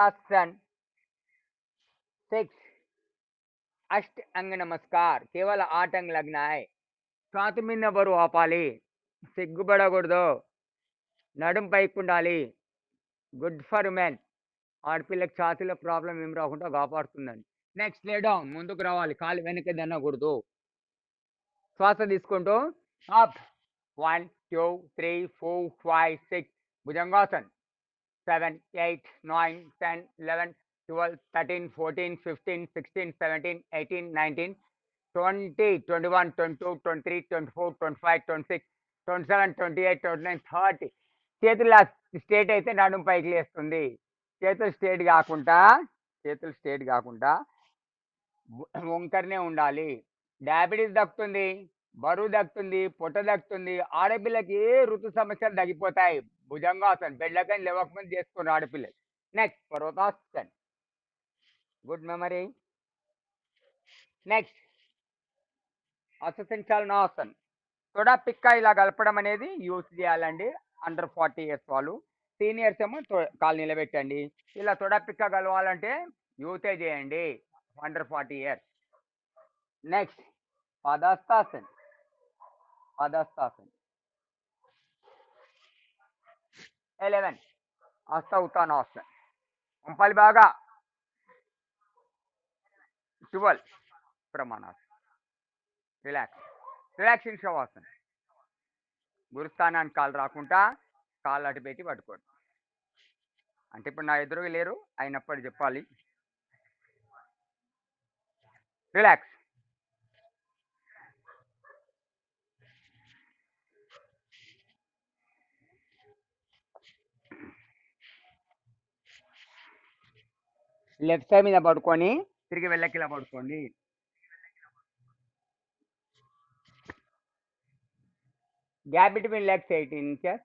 आसन 6 अष्ट अंग नमस्कार केवल 8 अंग लगना है ఛాతి మీద బరువు ఆపాలి సిగ్గుపడకూడదు నడుం పైకి ఉండాలి గుడ్ ఫర్ మెన్ ఆడపిల్లకి ఛాతీలో ప్రాబ్లం ఏం రాకుండా కాపాడుతుందండి నెక్స్ట్ లే డౌన్ ముందుకు రావాలి కాలు వెనక్కి దన్నకూడదు శ్వాస తీసుకుంటూ అప్ 1 2 3 4 5 6 భుజంగాసన్ 7 8 9 10 11 12 13 14 15 16 17 18 19 20 21 22 23 24 25 26 27 28 29 30 చేతులు స్ట్రేట్ అయితే నడుము పైకి లేస్తుంది చేతులు స్ట్రేట్ కాకుండా వంకరనే ఉండాలి డయాబెటీస్ దక్కుతుంది బరువు దక్కుతుంది పొట్ట దక్కుతుంది ఆడపిల్లకి ఏ ఋతు సమస్యలు తగ్గిపోతాయి భుజంగాసన్ బెడ్లకని లేవకముందు చేసుకున్న ఆడపిల్లలు నెక్స్ట్ పర్వతాసన్ గుడ్ మెమరీ నెక్స్ట్ అసంచాలనాసన్ తొడ పిక్క ఇలా కలపడం అనేది యూస్ చేయాలండి అండర్ 40 ఇయర్స్ వాళ్ళు సీనియర్స్ ఏమో కాలు నిలబెట్టండి ఇలా తొడ పిక్క కలవాలంటే యూతే చేయండి అండర్ 40 ఇయర్స్ నెక్స్ట్ పదస్థాసన్ 11 హస్త ఉత్తానాసన్ పంపాలి బాగా 12 ప్రమాణాసన్ రిలాక్సింగ్ శవాసన్ గురుస్థానానికి కాలు రాకుండా కాళ్ళు అటు పెట్టి పట్టుకోండి అంటే ఇప్పుడు నా ఎదురుగా లేరు అయినప్పుడు చెప్పాలి రిలాక్స్ లెఫ్ట్ సైడ్ మీద పడుకొని తిరిగి వెళ్ళకిలా పడుకోండి gap between legs 18 inches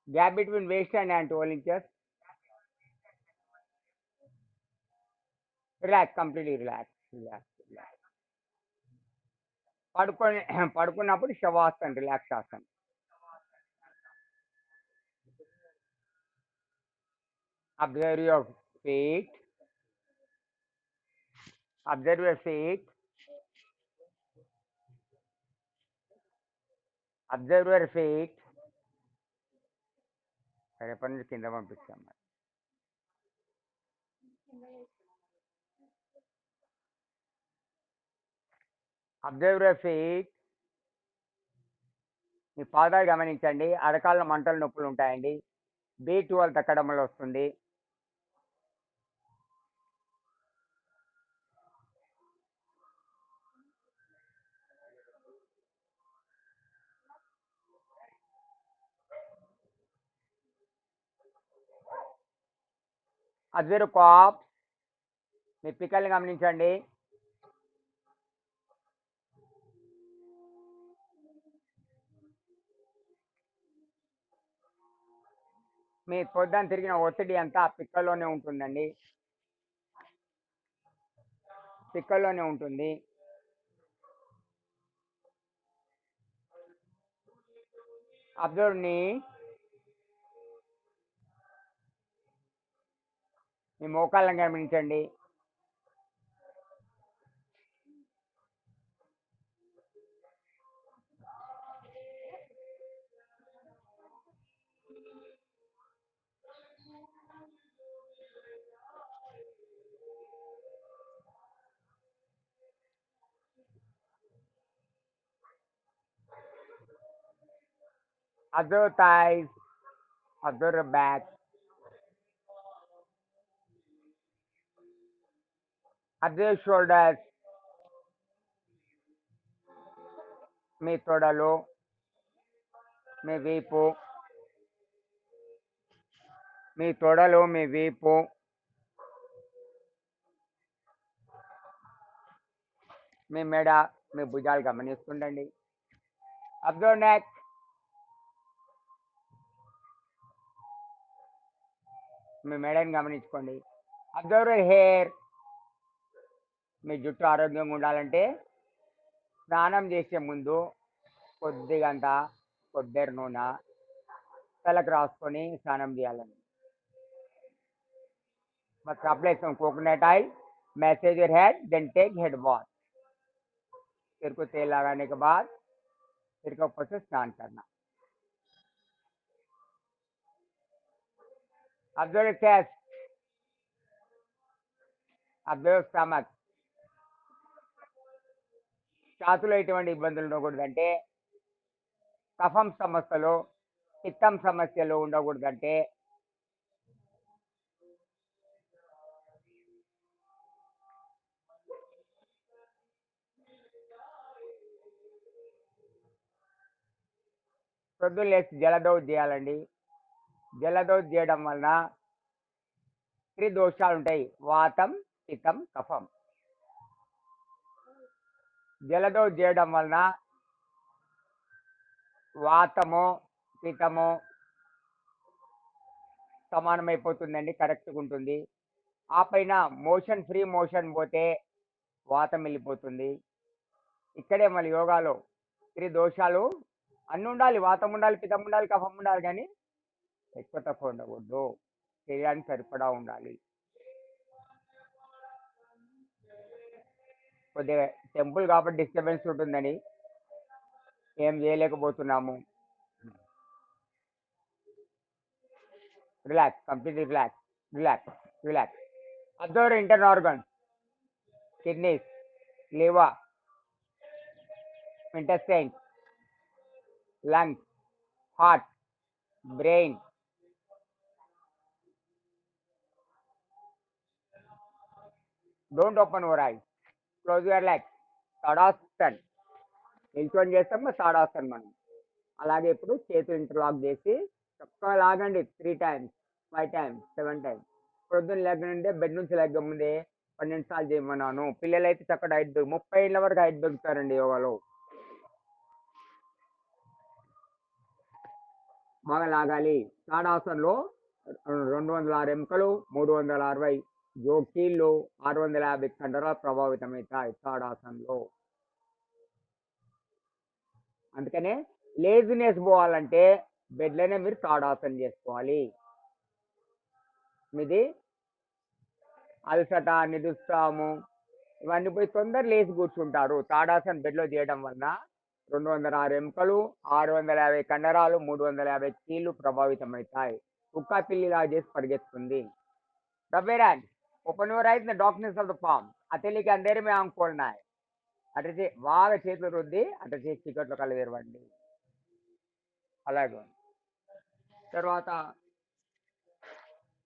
gap between waist and 12 inches relax completely relax పడుకున్నప్పుడు Shavasan relax asan observe your feet observe your feet observe your feet రేపటి నుంచి కింద పంపిస్తాం మరి అబ్జర్వ్ యువర్ ఫీట్ మీ పాదాలు గమనించండి అరకాళ్ళ మంటలు నొప్పులు ఉంటాయండి B12 తగ్గడంలో వస్తుంది అబ్జర్వ్ కాప్ మీ పిక్కల్ని గమనించండి మీ పొద్దున తిరిగిన ఒత్తిడి అంతా పిక్కల్లోనే ఉంటుందండి పిక్కల్లోనే ఉంటుంది అబ్జర్వ్ ని మీ మోకాళ్ళని గమనించండి observe thighs observe back observe shoulders మీ తొడలు మీ వీపు మీ తొడలు మీ వీపు మీ మెడ మీ భుజాలు గమనిస్తుండండి అబ్జర్వ్ నెక్ మీ మెడని గమనించుకోండి అబ్జర్వ్ హెయిర్ మీ జుట్టు ఆరోగ్యంగా ఉండాలంటే స్నానం చేసే ముందు కొద్దిగంత కొబ్బరి నూనె తలకు రాసుకొని స్నానం చేయాలండి Must apply some coconut oil, massage your head, then take head bath. सिर को तेल लगाने के बाद सिर के ऊपर से स्नान करना. Observe your chest, observe your stomach. ఛాతులో ఎటువంటి ఇబ్బందులు ఉండకూడదంటే, కఫం సమస్యలు, పిత్తం సమస్యలు ఉండకూడదంటే, పొద్దున్న లేచి జలదోష చేయాలండి. జలదోష చేయడం వలన త్రిదోషాలు ఉంటాయి: వాతం, పిత్తం, కఫం. జలదోష చేయడం వలన వాతము, పిత్తము సమానమైపోతుందండి, కరెక్ట్గా ఉంటుంది. ఆ పైన మోషన్, ఫ్రీ మోషన్ పోతే వాతం వెళ్ళిపోతుంది. ఇక్కడే మళ్ళీ యోగాలో త్రిదోషాలు అన్నీ ఉండాలి: వాతం ఉండాలి, పిత్తం ఉండాలి, కఫం ఉండాలి, కానీ ఎక్కువ తక్కువ ఉండకూడదు. శరీరానికి సరిపడా ఉండాలి. కొద్దిగా టెంపుల్ కాబట్టి డిస్టర్బెన్స్ ఉంటుందని ఏం చేయలేకపోతున్నాము. Relax, completely relax, relax, relax. Observe internal organs: kidneys, liver, intestines, lungs, heart, brain. Don't open your eyes. Close your legs. Tadasana. నిల్చొని చేస్తాం తాడాసన్ మనం. అలాగే ఇప్పుడు చేతులు ఇంటర్లాక్ చేసి చక్కగా లాగండి 3 times, 5 times, 7 times. పొద్దున్న లేకనంటే బెడ్ నుంచి లేక ముందే 10 నిమిషాలు చేయమన్నాను. పిల్లలైతే చక్కగా 30 ఏళ్ళ వరకు హైట్ దొరుకుతారండి యోగాలో. బాగా లాగాలి. తాడాసన్లో 206 ఎముకలు, 360 జోకీళ్ళు, 650 కండరాలు ప్రభావితమవుతాయి తాడాసన్లో. అందుకనే లేజినెస్ పోవాలంటే బెడ్లోనే మీరు తాడాసన చేసుకోవాలి. మీది అలసట, నిరుత్సాహము ఇవన్నీ పోయి తొందర లేచి కూర్చుంటారు. తాడాసన బెడ్లో చేయడం వలన 206 ఎముకలు, 650 కండరాలు, 350 కీళ్ళు ప్రభావితమవుతాయి. కుక్క పిల్లిలా చేసి పరిగెత్తుంది. రబ్బేరాన్ open your eyes in the darkness of the palm. అతలికి అందరి మే ఆంఖ खोलना है. అటు బాగా చేతులు రుద్ది అటు చేసి చీకట్లో కళ్ళు తెరవండి. అలాగే తర్వాత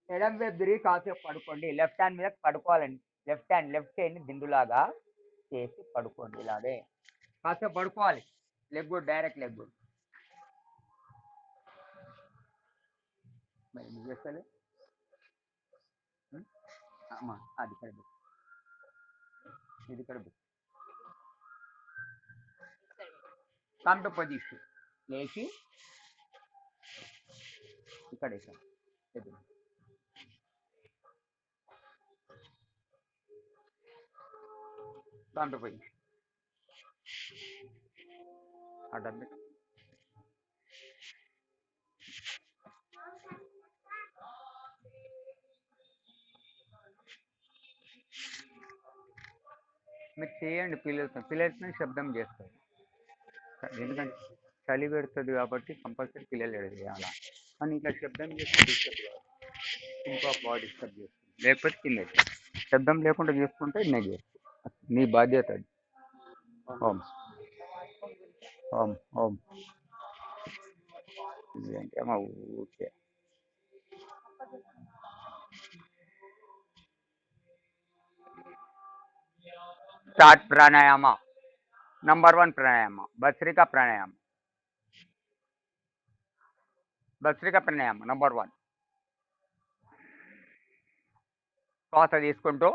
ఎడం వైపు తిరిగి కాసేపు పడుకోండి. లెఫ్ట్ హ్యాండ్ మీద పడుకోవాలండి. లెఫ్ట్ హ్యాండ్ దిండులాగా చేసి పడుకోండి. ఇలాగే కాసేపు పడుకోవాలి. Leg good, direct leg good. మరి ఎందుకు చేస్తలే అమ్మా, అది ఇక్కడ ఇది ఇక్కడ కమ్ టు పొజిషన్. లేచి ఇక్కడ వేసాం. Come to position. అడ్డం పెట్టు. మీరు చేయండి. పిల్లలతో శబ్దం చేస్తారు. ఎందుకంటే చలి పెడుతుంది కాబట్టి కంపల్సరీ పిల్లలు చేయాలి. కానీ ఇట్లా శబ్దం చేస్తే డిస్టర్బ్ కాదు, ఇంకో బాడీ డిస్టర్బ్ చేస్తుంది. లేకపోతే కింద శబ్దం లేకుండా చేసుకుంటే నేను చేస్తాను. నీ బాధ్యత అది. ఓం ఓం ఓం. ఇదేంటి అమ్మా ఊరికే. Start pranayama. Number 1 pranayama bhastrika pranayama. Bhastrika pranayama number 1. శ్వాస తీసుకుంటూ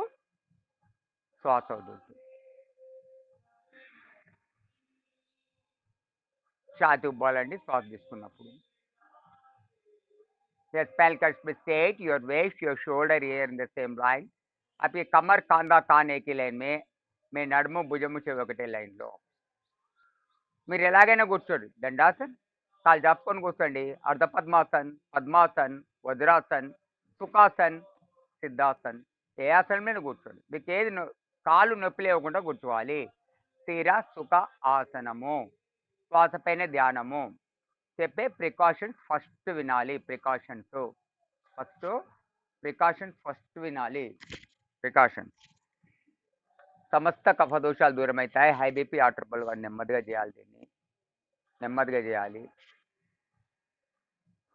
శ్వాస వదులుతూ. ఛాతీ ఉబ్బాలండి శ్వాస తీసుకున్నప్పుడు. Your spine cuts be straight, your waist, your shoulder here in the same line. आपकी कमर कांधा कान एक ही लाइन में, మీ నడుము భుజము చెవి ఒకటే లైన్లో. మీరు ఎలాగైనా కూర్చోండి. దండాసన్ కాలు జాపుకొని కూర్చోండి. అర్ధ పద్మాసన్, పద్మాసన్, వజ్రాసన్, సుఖాసన్, సిద్ధాసన్. ఏ ఆసనం మీద కూర్చోండి. మీకు ఏది కాళ్ళు నొప్పి లేకుండా కూర్చోవాలి. స్థిర సుఖ ఆసనము. శ్వాస పైన ధ్యానము. చెప్పే ప్రికాషన్స్ ఫస్ట్ వినాలి. ప్రికాషన్స్ ఫస్ట్ వినాలి. ప్రికాషన్స్. సమస్త కఫదోషాలు దూరమవుతాయి. హై బీపీ ఆటర్బుల్ వాడు నెమ్మదిగా చేయాలి. దీన్ని నెమ్మదిగా చేయాలి.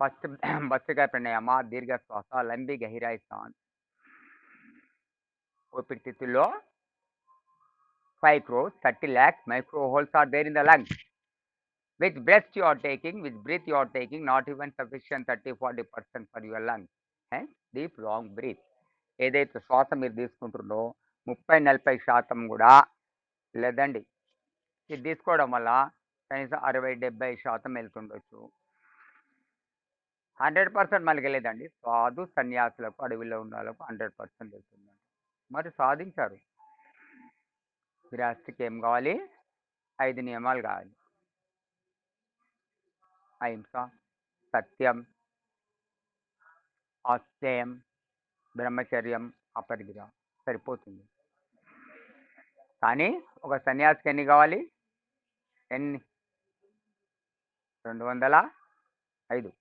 ఫస్ట్ భస్త్రికా ప్రాణాయామ, దీర్ఘ శ్వాస, లంబి గహిరాయి శ్వాస. ఊపిరితిత్తుల్లో 5 crores 30 lakhs micro holes are there in the lungs. Which breath you are taking, not even sufficient 30-40% for your lungs. Hence, deep long breath. ఏదైతే శ్వాస మీరు తీసుకుంటుందో 30-40% కూడా లేదండి. ఇది తీసుకోవడం వల్ల కనీసం 60-70% వెళ్తుండొచ్చు. 100% మనకి లేదండి. సాధు సన్యాసులకు, అడవిలో ఉన్న వాళ్ళకు 100% వెళ్తుందండి. మరి సాధించారు. విరాస్తికి ఏం కావాలి? 5 నియమాలు కావాలి. అహింస, సత్యం, ఆస్థేయం, బ్రహ్మచర్యం, అపరిగ్రహం. సరిపోతుంది. కానీ ఒక సన్యాసికి ఎన్ని కావాలి? ఎన్ని? 205.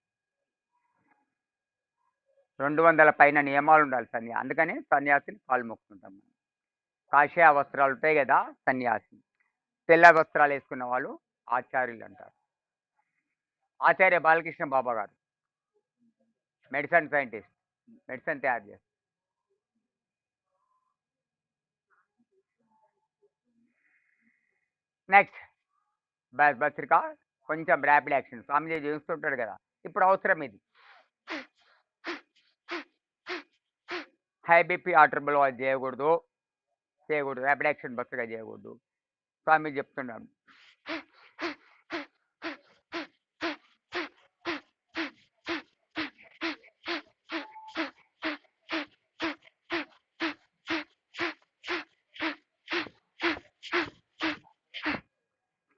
200 పైన నియమాలు ఉండాలి అందుకని సన్యాసిని కాలు మొక్కుతుంటాం. కాషాయ వస్త్రాలు ఉంటాయి కదా సన్యాసి. తెల్ల వస్త్రాలు వేసుకున్న వాళ్ళు ఆచార్యులు అంటారు. ఆచార్య బాలకృష్ణ బాబా గారు మెడిసిన్ సైంటిస్ట్, మెడిసిన్ తయారు చేస్తారు. నెక్స్ట్ భస్త్రిక కొంచెం ర్యాపిడ్ యాక్షన్. స్వామిజీ చూస్తుంటాడు కదా, ఇప్పుడు అవసరం ఇది. హై బీపీ ఆటర్బుల్ వాళ్ళు చేయకూడదు. ర్యాపిడ్ యాక్షన్ భస్త్రిక చేయకూడదు. స్వామి చెప్తున్నాడు.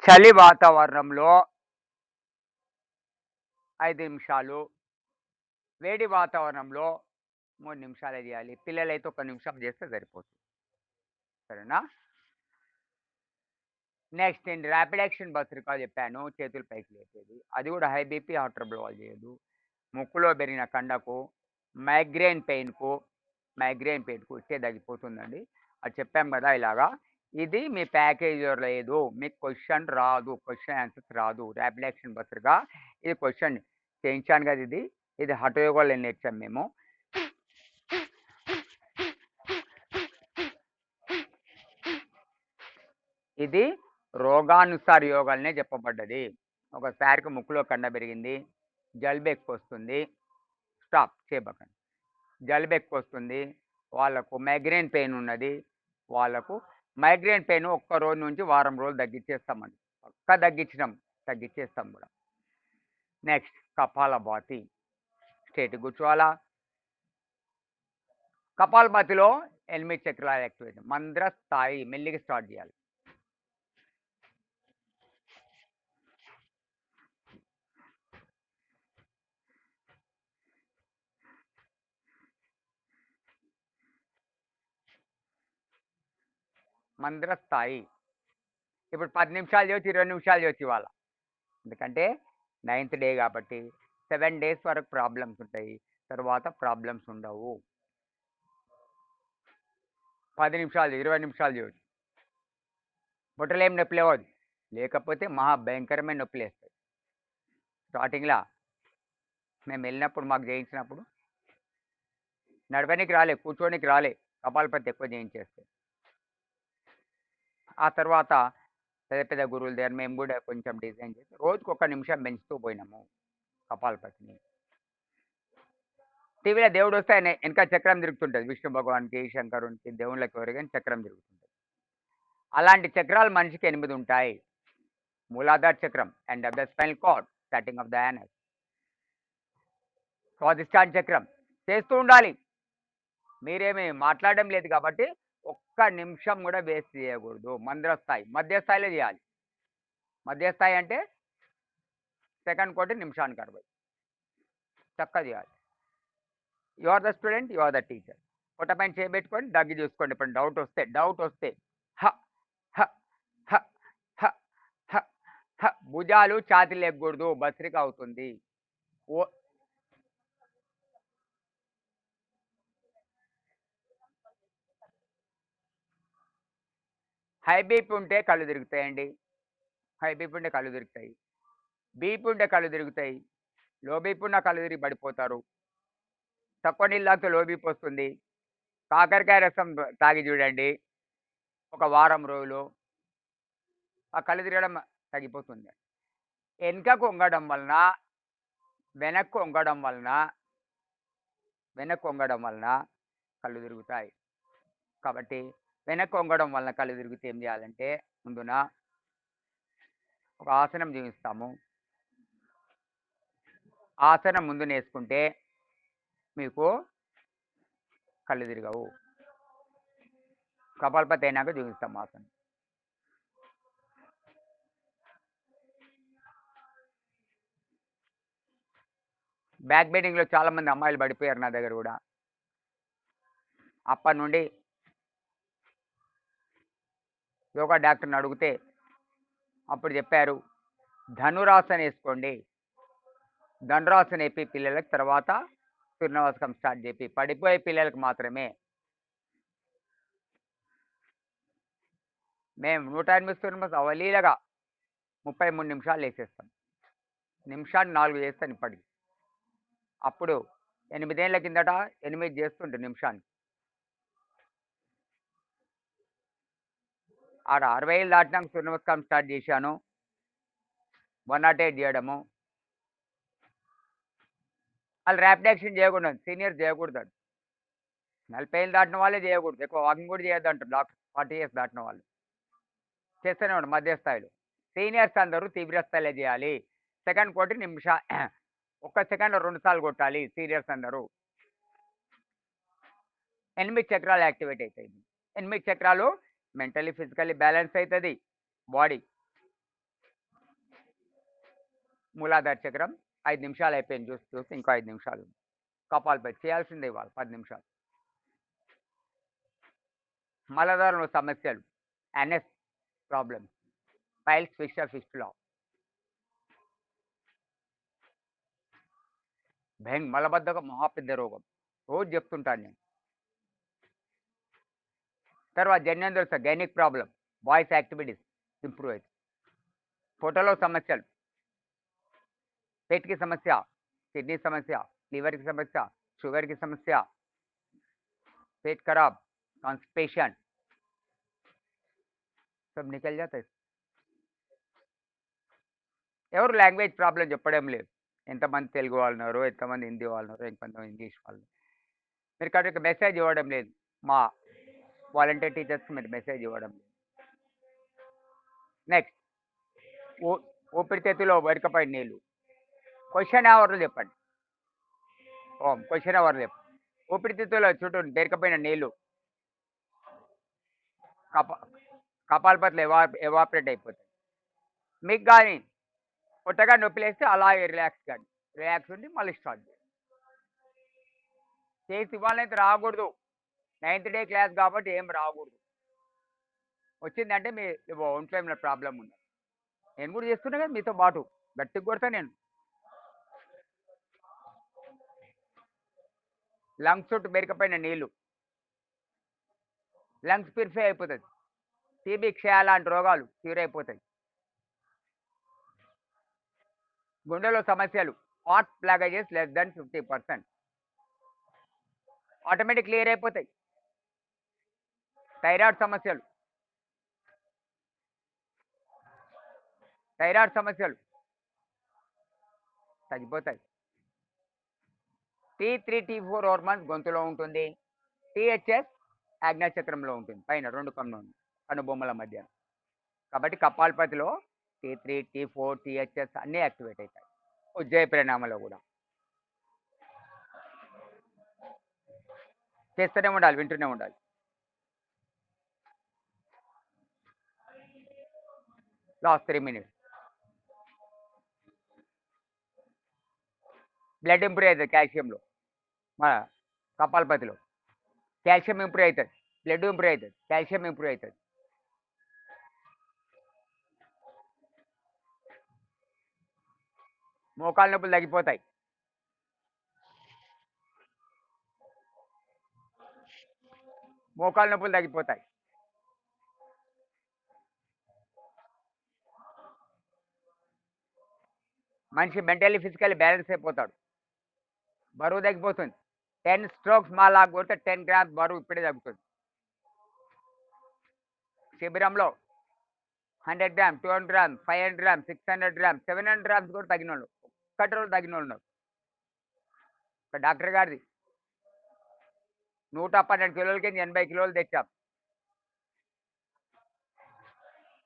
చలి వాతావరణంలో 5 నిమిషాలు, వేడి వాతావరణంలో 3 నిమిషాలే చేయాలి. పిల్లలైతే 1 నిమిషం చేస్తే సరిపోతుంది. సరేనా? నెక్స్ట్ ఏంటి? ర్యాపిడ్ యాక్షన్ భస్త్రిక చెప్పాను, చేతులు పైకి లేపేది. అది కూడా హై బీపీ హార్ట్ ట్రబుల్ వాళ్ళు చేయదు. ముక్కులో పెరిగిన కండకు, మైగ్రేన్ పెయిన్కు ఇచ్చే తగ్గిపోతుందండి. అది చెప్పాం కదా ఇలాగా. ఇది మీ ప్యాకేజీలో లేదు. మీకు క్వశ్చన్ ఆన్సర్స్ రాదు. ర్యాపిడ్ యాక్షన్ భస్త్రిక ఇది క్వశ్చన్ చేయించాను కదా. ఇది హఠయోగాలు నేర్చాం మేము. ఇది రోగానుసార యోగాలనే చెప్పబడ్డది. ఒకసారికి ముక్కులో కండ పెరిగింది, జలుబు ఎక్కువ వస్తుంది, స్టాప్ చేయబకండి. జలుబు ఎక్కువ వస్తుంది, వాళ్ళకు మైగ్రేన్ పెయిన్ ఉన్నది, వాళ్ళకు మైగ్రేన్ పెయిన్ 1 రోజు నుంచి వారం రోజులు తగ్గించేస్తామండి. పక్కా తగ్గించేస్తాం కూడా. నెక్స్ట్ కపాలభాతి. స్ట్రేట్ కూర్చోవాలా. కపాలభాతిలో 8 చక్రాలు యాక్టివేట్. మంద్ర స్థాయి మెల్లిగా స్టార్ట్ చేయాలి. మంద్ర స్థాయి. ఇప్పుడు 10 నిమిషాలు చేయొచ్చు, 20 నిమిషాలు చేయొచ్చు ఇవాళ. ఎందుకంటే 9th డే కాబట్టి 7 days వరకు ప్రాబ్లమ్స్ ఉంటాయి, తర్వాత ప్రాబ్లమ్స్ ఉండవు. 10 నిమిషాలు, 20 నిమిషాలు చేయొచ్చు. బొట్టలేం నొప్పి లేవదు. లేకపోతే మహా భయంకరమైన నొప్పి లేస్తాయి. స్టార్టింగ్లో మేము వెళ్ళినప్పుడు మాకు చేయించినప్పుడు నడవనికి రాలే, కూర్చోనికి రాలే. కపాలపతి ఎక్కువ చేయించేస్తే ఆ తర్వాత పెద్ద గురువుల దగ్గర మేము కూడా కొంచెం డిజైన్ చేసి రోజుకు 1 నిమిషం పెంచుతూ పోయినాము కపాలపతిని. టీవీలో దేవుడు వస్తే ఆయన వెనక చక్రం తిరుగుతుంటుంది. విష్ణు భగవాన్కి, శంకరునికి, దేవుళ్ళకి ఎవరు కానీ చక్రం తిరుగుతుంటుంది. అలాంటి చక్రాలు మనిషికి 8 ఉంటాయి. మూలాధార చక్రం, end of the spinal cord, starting of the anus. Swadhisthana చక్రం చేస్తూ ఉండాలి. మీరేమి మాట్లాడడం లేదు కాబట్టి 1 నిమిషం కూడా వేస్ట్ చేయకూడదు. మంద్రస్థాయి, మధ్యస్థాయిలో చేయాలి. మధ్యస్థాయి అంటే సెకండ్ కోటి నిమిషానికి 60 చక్కగా చేయాలి. You are the student, you are the teacher. పొట్ట పైన చేయబెట్టుకొని దగ్గి చూసుకోండి. ఇప్పుడు డౌట్ వస్తే హ హ హ హ హ హ భుజాలు ఛాతీ లేపకూడదు. భస్త్రిక అవుతుంది. ఓ హై బీపీ ఉంటే కళ్ళు తిరుగుతాయండి. హై బీపీ ఉంటే కళ్ళు తిరుగుతాయి. బీపీ ఉంటే కళ్ళు తిరుగుతాయి. లో బీపీ ఉన్న కళ్ళు తిరిగి పడిపోతారు. తక్కువ నీళ్ళు తాగితే లో బీపీ వస్తుంది. కాకరకాయ రసం తాగి చూడండి. ఒక వారం రోజులు ఆ కళ్ళు తిరగడం తగ్గిపోతుంది. వెనకకు వంగడం వలన, వెనక్కు వంగడం వలన, వెనక్కు వంగడం వలన కళ్ళు తిరుగుతాయి. కాబట్టి వెనక్కు వంగడం వలన కళ్ళు తిరిగితే ఏం చేయాలంటే ముందున ఒక ఆసనం చూపిస్తాము. ఆసనం ముందు నేసుకుంటే మీకు కళ్ళు తిరగవు. కపాలపతి అయినాక చూపిస్తాం ఆసనం. బ్యాక్ బెండింగ్‌లో చాలామంది అమ్మాయిలు పడిపోయారు నా దగ్గర కూడా. అప్పటి నుండి యోగా డాక్టర్‌ని అడిగితే అప్పుడు చెప్పారు, ధనురాసన వేసుకోండి. ధనురాసన వేపి పిల్లలకి తర్వాత సూర్యనమస్కారం స్టార్ట్ చేపి పడిపోయే పిల్లలకు మాత్రమే. మేము 108 సూర్యనమస్కారం అవలీలగా 33 నిమిషాలు వేసేస్తాం. నిమిషానికి 4 చేస్తాను ఇప్పటికి. అప్పుడు 8 ఏళ్ల కిందట 8 చేస్తుంటే నిమిషానికి. ఆడ 60 ఏళ్ళు దాటినాక సూర్యనమస్కారం స్టార్ట్ చేశాను. 108 చేయడము. వాళ్ళు ర్యాపిడ్ యాక్షన్ చేయకూడదు. సీనియర్స్ చేయకూడదు. 40 ఏళ్ళు దాటిన వాళ్ళే చేయకూడదు. ఎక్కువ వాకింగ్ కూడా చేయొద్దంటారు డాక్టర్. 40 ఇయర్స్ దాటిన వాళ్ళు చేస్తూనే ఉండండి మధ్య స్థాయిలో. సీనియర్స్ అందరూ తీవ్ర స్థాయిలో చేయాలి. సెకండ్ కొట్టి ఒక్క సెకండ్‌లో 2 సార్లు కొట్టాలి సీనియర్స్ అందరూ. 8 చక్రాలు యాక్టివేట్ అవుతాయి. 8 చక్రాలు మెంటల్లీ, ఫిజికల్లీ బ్యాలెన్స్ అవుతుంది బాడీ. మూలాధార చక్రం 5 నిమిషాలు అయిపోయింది చూసి ఇంకో 5 నిమిషాలు. కపాలపతి చేయాల్సిందే ఇవాళ 10 నిమిషాలు. మలద్వారంలో సమస్యలు, ఎన్ఎస్ ప్రాబ్లమ్స్, పైల్స్, ఫిస్టులా, మలబద్ధకం మహా పెద్ద రోగం. రోజు చెప్తుంటాను నేను. తర్వాత జన్నేంద్ర gynaec problem, voice activities improve అవుతుంది. ఫోటోలో సమస్యలు, पेट की समस्या, किडनी समस्या, लीवर की समस्या, शुगर की समस्या, पेट खराब, कॉन्स्टिपेशन सब निकल जाता है. ఎవరు లాంగ్వేజ్ ప్రాబ్లం చెప్పడం లేదు. ఎంతమంది తెలుగు వాళ్ళు ఉన్నారు, ఎంతమంది హిందీ వాళ్ళు ఉన్నారు, ఎంతమంది ఇంగ్లీష్ వాళ్ళు. మీరు కాబట్టి మెసేజ్ ఇవ్వడం లేదు. మా వాలంటీర్ టీచర్స్కి మీరు మెసేజ్ ఇవ్వడం లేదు. నెక్స్ట్ ఊపిరితిత్తులో వరికపై నీళ్ళు. క్వశ్చన్ అవర్లు చెప్పండి. క్వశ్చన్ అవర్లు చెప్పండి. ఊపిరితిత్తులో చుట్టూ బెరకపోయిన నీళ్ళు కపాలపతిలో ఎవాపరేట్ అయిపోతాయి. మీకు కానీ కొత్తగా నొప్పి లేస్తే అలాగే రిలాక్స్ ఉండి మళ్ళీ స్టార్ట్ చేయండి. చేసి ఇవ్వాలైతే రాకూడదు. 9th డే క్లాస్ కాబట్టి ఏం రాకూడదు. వచ్చిందంటే మీ ఒంట్లో ఏమైనా ప్రాబ్లం ఉంది. నేను కూడా చేస్తున్నా కదా మీతో పాటు గట్టిగా కొడతా నేను. లంగ్స్ చుట్టూ బెరకపోయిన నీళ్ళు, లంగ్స్ ప్యూరిఫై అయిపోతుంది. టీబీ, క్షయ లాంటి రోగాలు క్యూర్ అయిపోతాయి. గుండెలో సమస్యలు, heart blockages less than 50% automatic clear అయిపోతాయి. థైరాయిడ్ సమస్యలు తగ్గిపోతాయి. T3, T4 హార్మోన్స్ గొంతులో ఉంటుంది. THS ఆజ్ఞాచక్రంలో ఉంటుంది, పైన 2 కనుబొమ్మల మధ్య. కాబట్టి కపాలపతిలో T3, T4, THS అన్నీ యాక్టివేట్ అవుతాయి. ఉజ్జయ పరిణామంలో కూడా చేస్తూనే ఉండాలి, వింటూనే ఉండాలి. Last 3 minutes. బ్లడ్ ఇంప్రూవ్ అవుతుంది కాల్షియంలో మన కపాలపతిలో. కాల్షియం ఇంప్రూవ్ అవుతుంది, బ్లడ్ ఇంప్రూవ్ అవుతుంది, కాల్షియం ఇంప్రూవ్ అవుతుంది. మోకాళ్ళ నొప్పులు తగ్గిపోతాయి. మోకాళ్ళ నొప్పులు తగ్గిపోతాయి. మనిషి మెంటల్లీ ఫిజికల్లీ బ్యాలెన్స్ అయిపోతాడు, బరువు తగ్గిపోతుంది. 10 స్ట్రోక్స్ మా లాగా కొడితే 10 గ్రామ్స్ బరువు ఇప్పుడే తగ్గుతుంది. శిబిరంలో 100 grams, 200 grams, 500 grams, 600 grams, 700 grams కూడా తగ్గిన వాళ్ళు, ఒక్కటి రోజు తగ్గిన వాళ్ళు ఉన్నారు. ఒక డాక్టర్ గారిది 112 కిలోలకి 80 కిలోలు తెచ్చాం.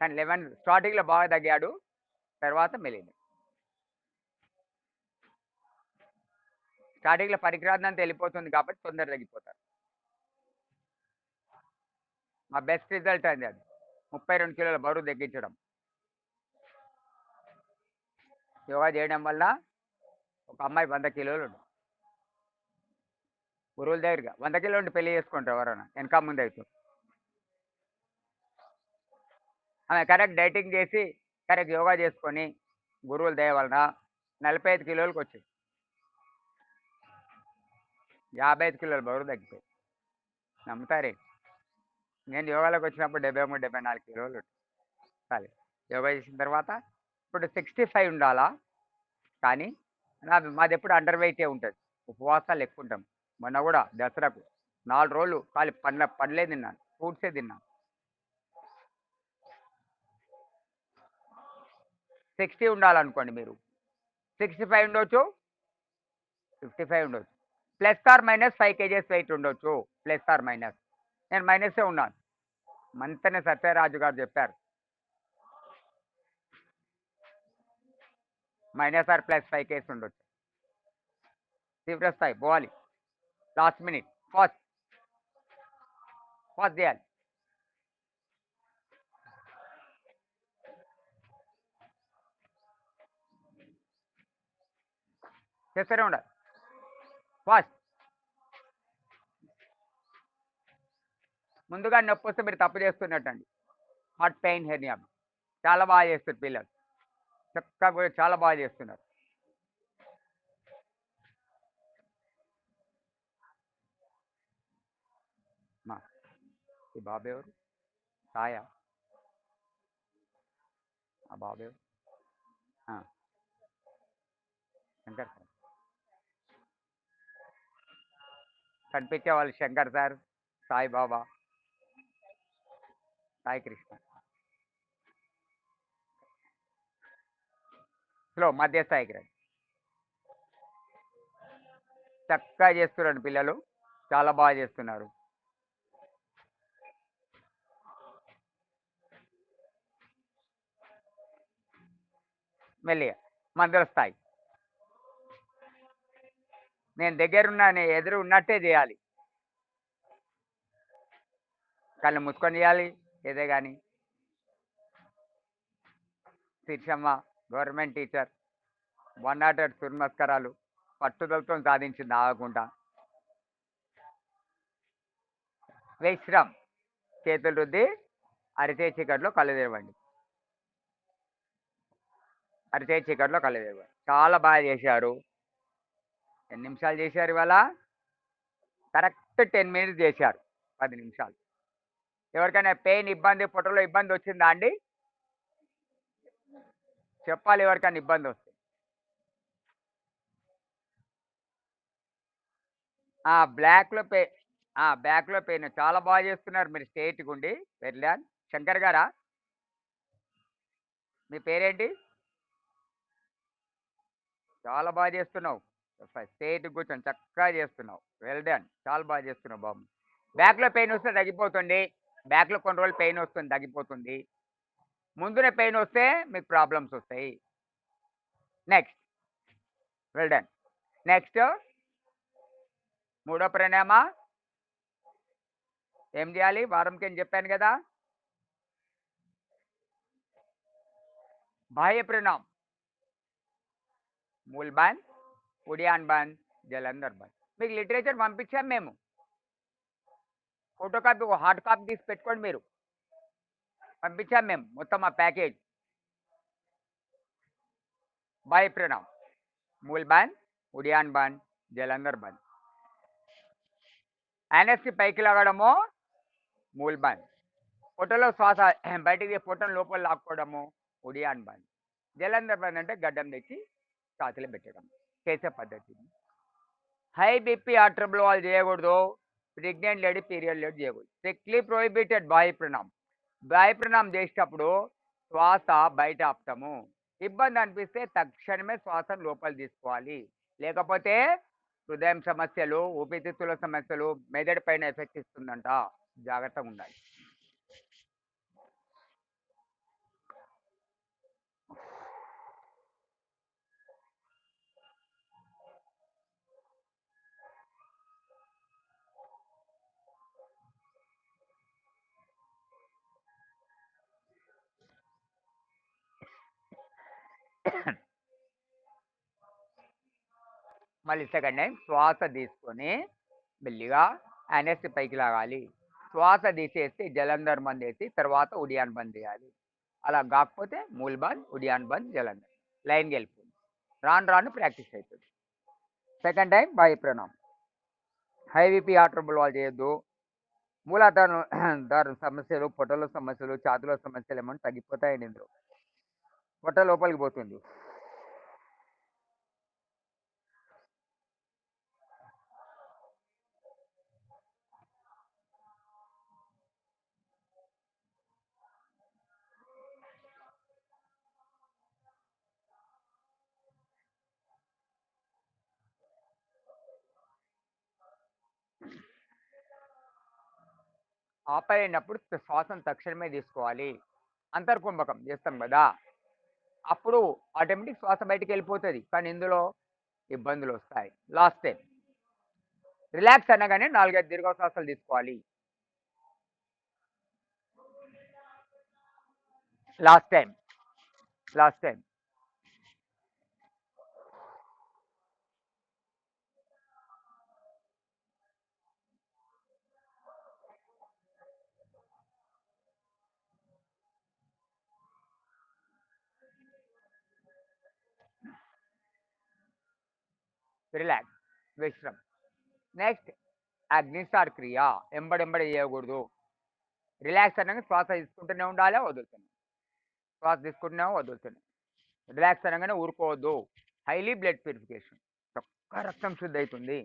కానీ 11 స్టార్టింగ్లో బాగా తగ్గాడు, తర్వాత మెలింది. స్టార్టింగ్లో పరికరాదంతా వెళ్ళిపోతుంది కాబట్టి తొందర తగ్గిపోతారు. మా బెస్ట్ రిజల్ట్ అండి అది, 32 కిలోల బరువు తగ్గించడం. యోగా చేయడం వల్ల ఒక అమ్మాయి 100 కిలోలు ఉంది. గురువుల దగ్గరగా 100 కిలో ఉండి పెళ్లి చేసుకుంటారు ఎవరైనా, వెనక ముందు అవుతుంది. ఆమె కరెక్ట్ డైటింగ్ చేసి కరెక్ట్ యోగా చేసుకొని గురువుల దయ వలన 45 కిలోలకు వచ్చింది. 55 కిలోల బరువు తగ్గిపోయింది. నమ్ముతారే, నేను యోగాలోకి వచ్చినప్పుడు 73, 74 కిలోలు చాలు. యోగా చేసిన తర్వాత ఇప్పుడు 65 ఉండాలా, కానీ మాది ఎప్పుడు అండర్ వెయిటే ఉంటుంది. ఉపవాసాలు ఎక్కువ ఉంటాం. మొన్న కూడా దసరాకు 4 రోజులు ఖాళీ పండ్లే తిన్నాను, ఫ్రూట్సే తిన్నాను. 60 ఉండాలనుకోండి మీరు, 65 ఉండొచ్చు, 55 ఉండొచ్చు, +or- 5 kgs వెయిట్ ఉండొచ్చు, +or-. నేను మైనసే ఉన్నాను. మంతనే సత్యరాజు గారు చెప్పారు, -or+5 kgs ఉండొచ్చు. తీవ్ర స్థాయి పోవాలి, లాస్ట్ మినిట్ ఫాస్ట్ చేయాలి. చేస్తూనే ఉండాలి ఫాస్ట్. ముందుగా నొప్పి వస్తే మీరు తప్పు చేస్తున్నట్టండి. హార్ట్ పెయిన్, హెర్నియా చాలా బాగా చేస్తారు పిల్లలు, చక్కగా కూడా చాలా బాగా చేస్తున్నారు. మా ఈ బాబు ఎవరు? సాయా? ఆ బాబు ఎవరు? శంకర్ సార్ కనిపించే వాళ్ళు, శంకర్ సార్, సాయిబాబా, సాయి కృష్ణ. స్లో మధ్య స్థాయికి రండి. చక్కగా చేస్తున్నారు పిల్లలు, చాలా బాగా చేస్తున్నారు. మెల్లిగా మధ్య స్థాయి. నేను దగ్గరున్నా, నేను ఎదురు ఉన్నట్టే చేయాలి. కళ్ళు మూసుకొని చేయాలి ఏదే కానీ. శీర్షమ్మ గవర్నమెంట్ టీచర్, 108 సూర్యనమస్కారాలు పట్టుదలతో సాధించింది ఆగకుండా. విశ్రామ్ చేతులు రుద్ది అరిచేయి చీకట్లో కళ్ళు తెరవండి, అరిచేయి చీకట్లో కళ్ళు తెరవండి. చాలా బాగా చేశారు. ఎన్ని నిమిషాలు చేశారు ఇవాళ? కరెక్ట్ 10 మినిట్స్ చేశారు, 10 నిమిషాలు. ఎవరికైనా పెయిన్ ఇబ్బంది, పొట్టలో ఇబ్బంది వచ్చిందా అండి? చెప్పాలి ఎవరికైనా ఇబ్బంది వస్తే. బ్లాక్లో బ్యాక్లో పెయిన్ చాలా బాగా చేస్తున్నారు మీరు, స్టేట్ గుండి వెళ్ళాను. శంకర్ గారా, మీ పేరేంటి? చాలా బాగా చేస్తున్నావు, స్టేట్ కూర్చొని చక్కగా చేస్తున్నావు, వెల్ డన్, చాలా బాగా చేస్తున్నావు బాబు. బ్యాక్లో పెయిన్ వస్తే తగ్గిపోతుంది, బ్యాక్లో కొన్ని రోజులు పెయిన్ వస్తుంది తగ్గిపోతుంది. ముందునే పెయిన్ వస్తే మీకు ప్రాబ్లమ్స్ వస్తాయి. Next, well done. నెక్స్ట్ మూడో ప్రాణాయామ ఏం చేయాలి? వారంకి అని చెప్పాను కదా. బాహ్య ప్రాణాయామం, మూల్ బంద్, ఉడియాన్ బంద్, జలంధర్ బంద్. మీకు లిటరేచర్ పంపించాం మేము. ఫోటో కాపీ, ఒక హార్డ్ కాపీ తీసి పెట్టుకోండి మీరు. పంపించాం మేము మొత్తం ఆ ప్యాకేజ్. బాయ్ ప్రణవ్, మూల్ బంద్, ఉడియాన్ బంద్, జలంధర్ బంద్. యానస్కి పైకి లాగడము మూల్ బంద్. పొట్టలో శ్వాస బయటికి పొట్టను లోపల లాక్కోవడము ఉడియాన్ బంద్. జలంధర్ బంద్ అంటే గడ్డం తెచ్చి ఛాతీలో పెట్టడం చేసే పద్ధతి. హై బీపీ హార్ట్ ట్రబుల్ వాళ్ళు చేయకూడదు. ప్రెగ్నెంట్ లేడీ, పీరియడ్ లేడీ చేయకూడదు. స్ట్రిక్ట్లీ ప్రొహిబిటెడ్ బాయ్ ప్రణామ్. బాయ్ ప్రణామ్ చేసేటప్పుడు శ్వాస బయట ఆపుతాము. ఇబ్బంది అనిపిస్తే తక్షణమే శ్వాసను లోపల తీసుకోవాలి. లేకపోతే హృదయం సమస్యలు, ఊపిరితిత్తుల సమస్యలు, మెదడు పైన ఎఫెక్ట్ ఇస్తుందంట. జాగ్రత్తగా ఉండాలి. మళ్ళీ సెకండ్ టైం శ్వాస తీసుకొని మెల్లిగా యానెస్ పైకి లాగాలి. శ్వాస తీసేసి జలంధర్ బంద్ వేసి తర్వాత ఉడియాన్ బంద్ చేయాలి. అలా కాకపోతే మూల్ బంద్, ఉడియాన్ బంద్, జలంధర్ లైన్కి వెళ్ళిపోతుంది. రాను రాను ప్రాక్టీస్ అవుతుంది. సెకండ్ టైం బాయ్ ప్రణామ్. హై బీపీ హార్ట్ ట్రబుల్ వాళ్ళు చేయొద్దు. మూలాధార సమస్యలు, పొట్టలో సమస్యలు, ఛాతుల సమస్యలు ఏమన్నా తగ్గిపోతాయండి. ఇందులో పొట్ట లోపలికి పోతుంది. ఆపలేనప్పుడు శ్వాసను తక్షణమే తీసుకోవాలి. అంతర్కుంభకం చేస్తాం కదా, అప్పుడు ఆటోమేటిక్ శ్వాస బయటికి వెళ్ళిపోతుంది. కానీ ఇందులో ఇబ్బందులు వస్తాయి. లాస్ట్ టైం రిలాక్స్ అనగానే 4-5 దీర్ఘ శ్వాసలు తీసుకోవాలి. లాస్ట్ టైం రిలాక్స్, విశ్రం. నెక్స్ట్ అగ్నిసార్ క్రియ. ఎంబడెంబడి చేయకూడదు. రిలాక్స్ అనగా శ్వాస తీసుకుంటూనే ఉండాలి, వదులుతున్నాం. శ్వాస తీసుకుంటూనే వదులుతున్నాం. రిలాక్స్ అనగానే ఊరుకోవద్దు. హైలీ బ్లడ్ ప్యూరిఫికేషన్, చక్కగా రక్తం శుద్ధి అవుతుంది.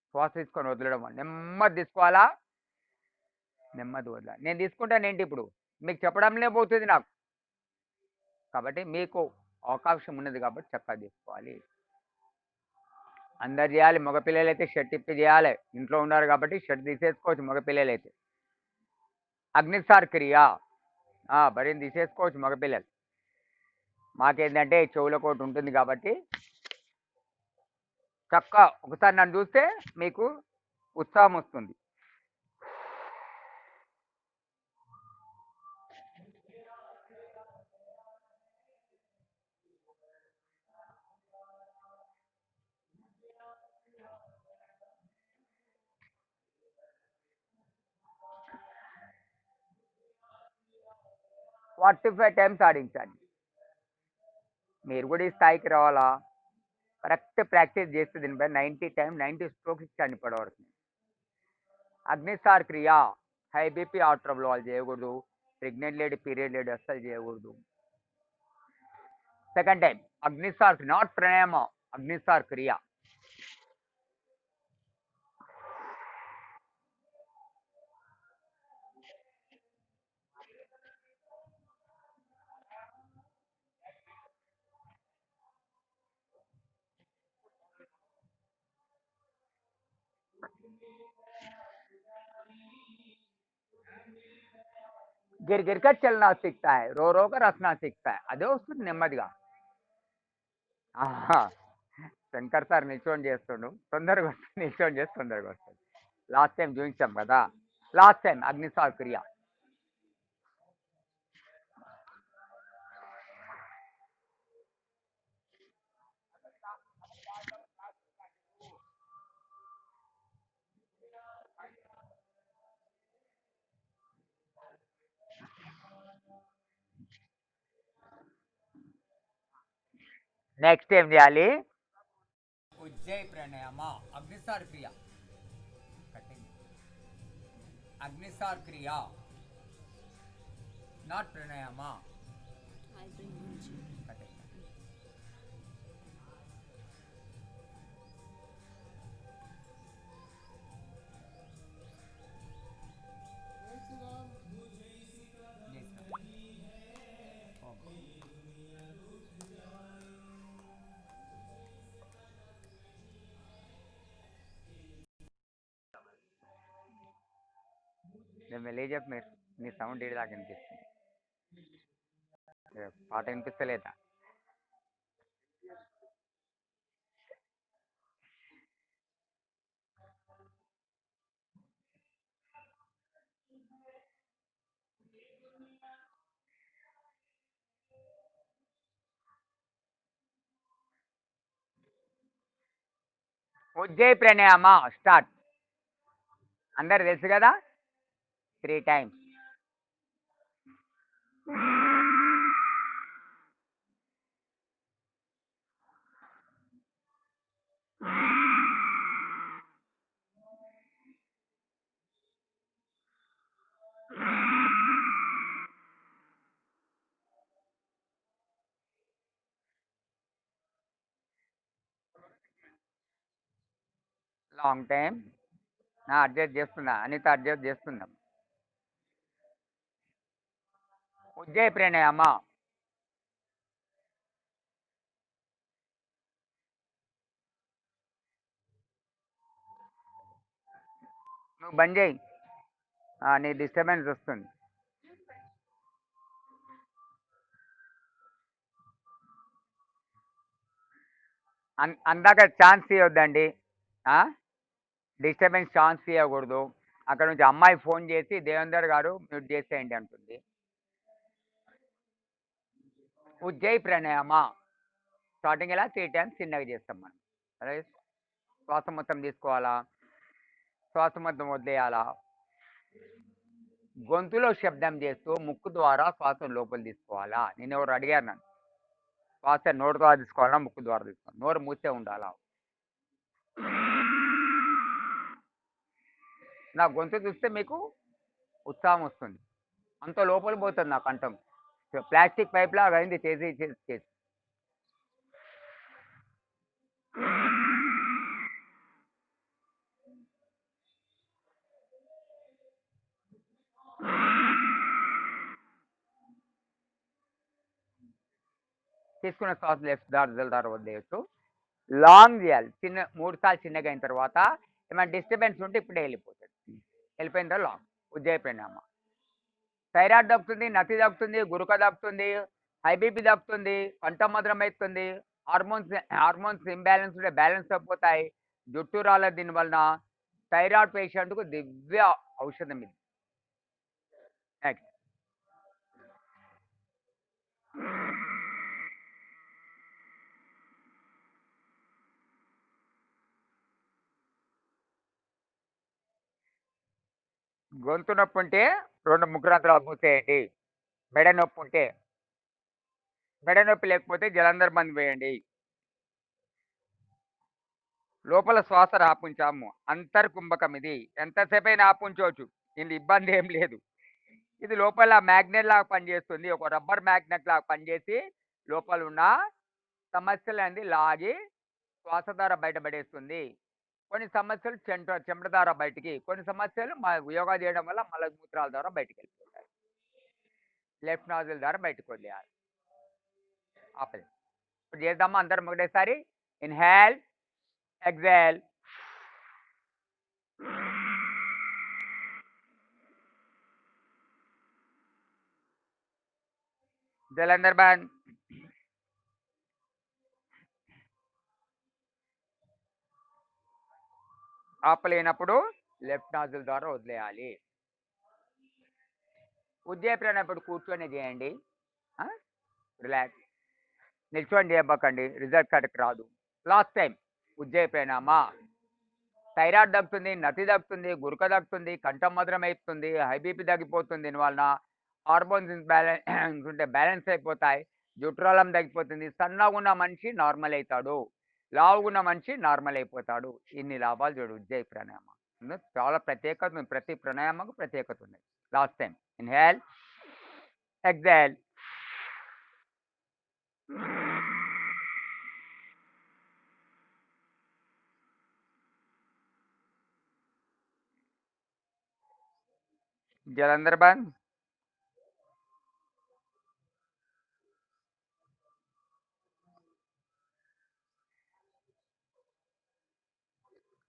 శ్వాస తీసుకొని వదలడం వల్ల నెమ్మది తీసుకోవాలా, నెమ్మది వదలాలి. నేను తీసుకుంటాను ఏంటి ఇప్పుడు మీకు చెప్పడంలే పోతుంది నాకు. కాబట్టి మీకు అవకాశం ఉన్నది కాబట్టి చక్కగా తీసుకోవాలి. అందరు చేయాలి. మగపిల్లలు అయితే షర్ట్ ఇప్పి చేయాలి. ఇంట్లో ఉన్నారు కాబట్టి షర్ట్ తీసేసుకోవచ్చు మగపిల్లలు అయితే. అగ్నిసార్ క్రియ బరిని తీసేసుకోవచ్చు మగపిల్లలు. మాకేంటంటే చెవుల కోటి ఉంటుంది కాబట్టి చక్క ఒకసారి నన్ను చూస్తే మీకు ఉత్సాహం వస్తుంది. ఫార్టీ 45 టైమ్స్ ఆడించండి. మీరు కూడా ఈ స్థాయికి రావాలా, కరెక్ట్ ప్రాక్టీస్ చేస్తే దీనిపై 90 టైం 90 స్ట్రోక్స్ ఇచ్చాను ఇప్పటివరకు. అగ్నిసార్ క్రియ హై బీపీ హార్ట్ ట్రబుల్ వాళ్ళు చేయకూడదు. ప్రెగ్నెంట్ లేడీ, పీరియడ్ లేడీ అస్సలు చేయకూడదు. సెకండ్ టైం అగ్నిసార్, నాట్ ప్రాణాయామ, అగ్నిసార్ క్రియ. गिर गिर कर चलना सीखता है, रो रो कर हंसना सीखता है. అదే వస్తుంది నెమ్మదిగా. ఆహా, శంకర్ సార్ నిల్చొని చేస్తుండు, తొందరగా వస్తుంది. నిల్చొని చేసి తొందరగా వస్తుంది. లాస్ట్ టైం చూపించాం కదా. లాస్ట్ టైం అగ్నిసార్ క్రియ. నెక్స్ట్ ఏం చేయాలి? ఉజ్జయ ప్రాణాయామ, అగ్నిసార్ క్రియ, కటింగ్, అగ్నిసార్ క్రియ, నాట్ ప్రాణాయామ, కటింగ్. నేను వెళ్ళేజెప్ మీరు నీ సౌండ్ ఏడు దాకా వినిపిస్తుంది. పాట వినిపిస్తలేదా? ఉజ్జయ ప్రాణాయామ స్టార్ట్. అందరు తెలుసు కదా? 3 టైమ్స్. Long time. అడ్జస్ట్ చేస్తున్నా, అనిత అడ్జస్ట్ చేస్తున్నాం. ఉజ్జయ ప్రాణాయామ. నువ్వు బంద్ చేయి, నీ డిస్టర్బెన్స్ వస్తుంది. అందాక ఛాన్స్ ఇవ్వద్దండి, డిస్టర్బెన్స్ ఛాన్స్ ఇవ్వకూడదు. అక్కడ నుంచి అమ్మాయి ఫోన్ చేసి దేవేందర్ గారు మ్యూట్ చేసేయండి అంటుంది. ఉజ్జయ ప్రాణాయామ స్టార్టింగ్ ఎలా 3 టైమ్స్ చిన్నగా చేస్తాం మనం. అదే శ్వాస మొత్తం తీసుకోవాలా, శ్వాస మొత్తం వదిలేయాలా, గొంతులో శబ్దం చేస్తూ ముక్కు ద్వారా శ్వాస లోపల తీసుకోవాలా. నేను ఎవరు అడిగారు నన్ను, శ్వాస నోరు ద్వారా తీసుకోవాలా ముక్కు ద్వారా తీసుకోవాలి? నోరు మూసే ఉండాలా. నా గొంతు చూస్తే మీకు ఉత్సాహం వస్తుంది, అంత లోపల పోతుంది నా కంఠం. ప్లాస్టిక్ పైప్ లాగా అయింది చేసి చేసి చేసి. తీసుకున్న శ్వాస లెఫ్ట్ ద్వారా వదిలేయచ్చు. లాంగ్ చేయాలి, 3 సార్లు చిన్నగా అయిన తర్వాత ఏమైనా డిస్టర్బెన్స్ ఉంటే ఇప్పుడే వెళ్ళిపోతుంది. వెళ్ళిపోయిన తర్వాత లాంగ్. ఉజ్జయ ప్రాణాయామ. థైరాయిడ్ తగ్గుతుంది, నతి తగ్గుతుంది, గురుక తగ్గుతుంది, హై బీపీ తగ్గుతుంది, కంఠమధురం అవుతుంది, హార్మోన్స్ ఇంబ్యాలెన్స్ ఉంటే బ్యాలెన్స్ అయిపోతాయి, జుట్టు రాలేదు దీనివలన. థైరాయిడ్ పేషెంట్కు దివ్య ఔషధం ఇది. నెక్స్ట్ గొంతు నొప్పి ఉంటే 2 ముగ్గురంతరాలు మూసేయండి. మెడ నొప్పి ఉంటే, మెడ నొప్పి లేకపోతే జలంధర్ బంద్ వేయండి. లోపల శ్వాస ఆపుంచాము, అంతర్కుంభకం ఇది. ఎంతసేపు అయినా ఆపుంచవచ్చు, దీని ఇబ్బంది ఏం లేదు. ఇది లోపల మ్యాగ్నెట్ లాగా పనిచేస్తుంది, ఒక రబ్బర్ మ్యాగ్నెట్ లాగా పనిచేసి లోపల ఉన్న సమస్యలన్నీ లాగి శ్వాస ద్వారా బయటపడేస్తుంది. కొన్ని సమస్యలు చెమట ద్వారా బయటికి, కొన్ని సమస్యలు యోగా చేయడం వల్ల మలమూత్రాల ద్వారా బయటికి వెళ్ళిపోతాయి. లెఫ్ట్ నాజిల్ ద్వారా బయటకు వదిలేయాలి. ఆపది. ఇప్పుడు చేద్దామా అందరం ఒకటేసారి? Inhale, exhale. జలంధర్ బంద్. ఆపలేనప్పుడు లెఫ్ట్ నాజిల్ ద్వారా వదిలేయాలి. ఉజ్జయ ప్రాణాయామ కూర్చొని చేయండి, రిలాక్స్. నిల్చొని చేయబకండి, రిజల్ట్ కరెక్ట్ రాదు. Last time Ujjayi pranayama. Thyroid తగ్గుతుంది, నతి తగ్గుతుంది, గురక తగ్గుతుంది, కంఠం మధురం అవుతుంది, హై బీపీ తగ్గిపోతుంది. దీనివలన హార్మోన్స్ బ్యాలెన్స్ ఉంటే బ్యాలెన్స్ అయిపోతాయి, జుట్రాలం తగ్గిపోతుంది. సన్నగా ఉన్న మనిషి నార్మల్ అవుతాడు. లావుగా ఉన్న మనిషి నార్మల్ అయిపోతాడు. ఇన్ని లాభాలు చూడు ఉజ్జయి ప్రాణాయామ. చాలా ప్రత్యేకత ఉంది. ప్రతి ప్రాణాయామకు ప్రత్యేకత ఉంది. Last time inhale, exhale. Jalandhar bandh.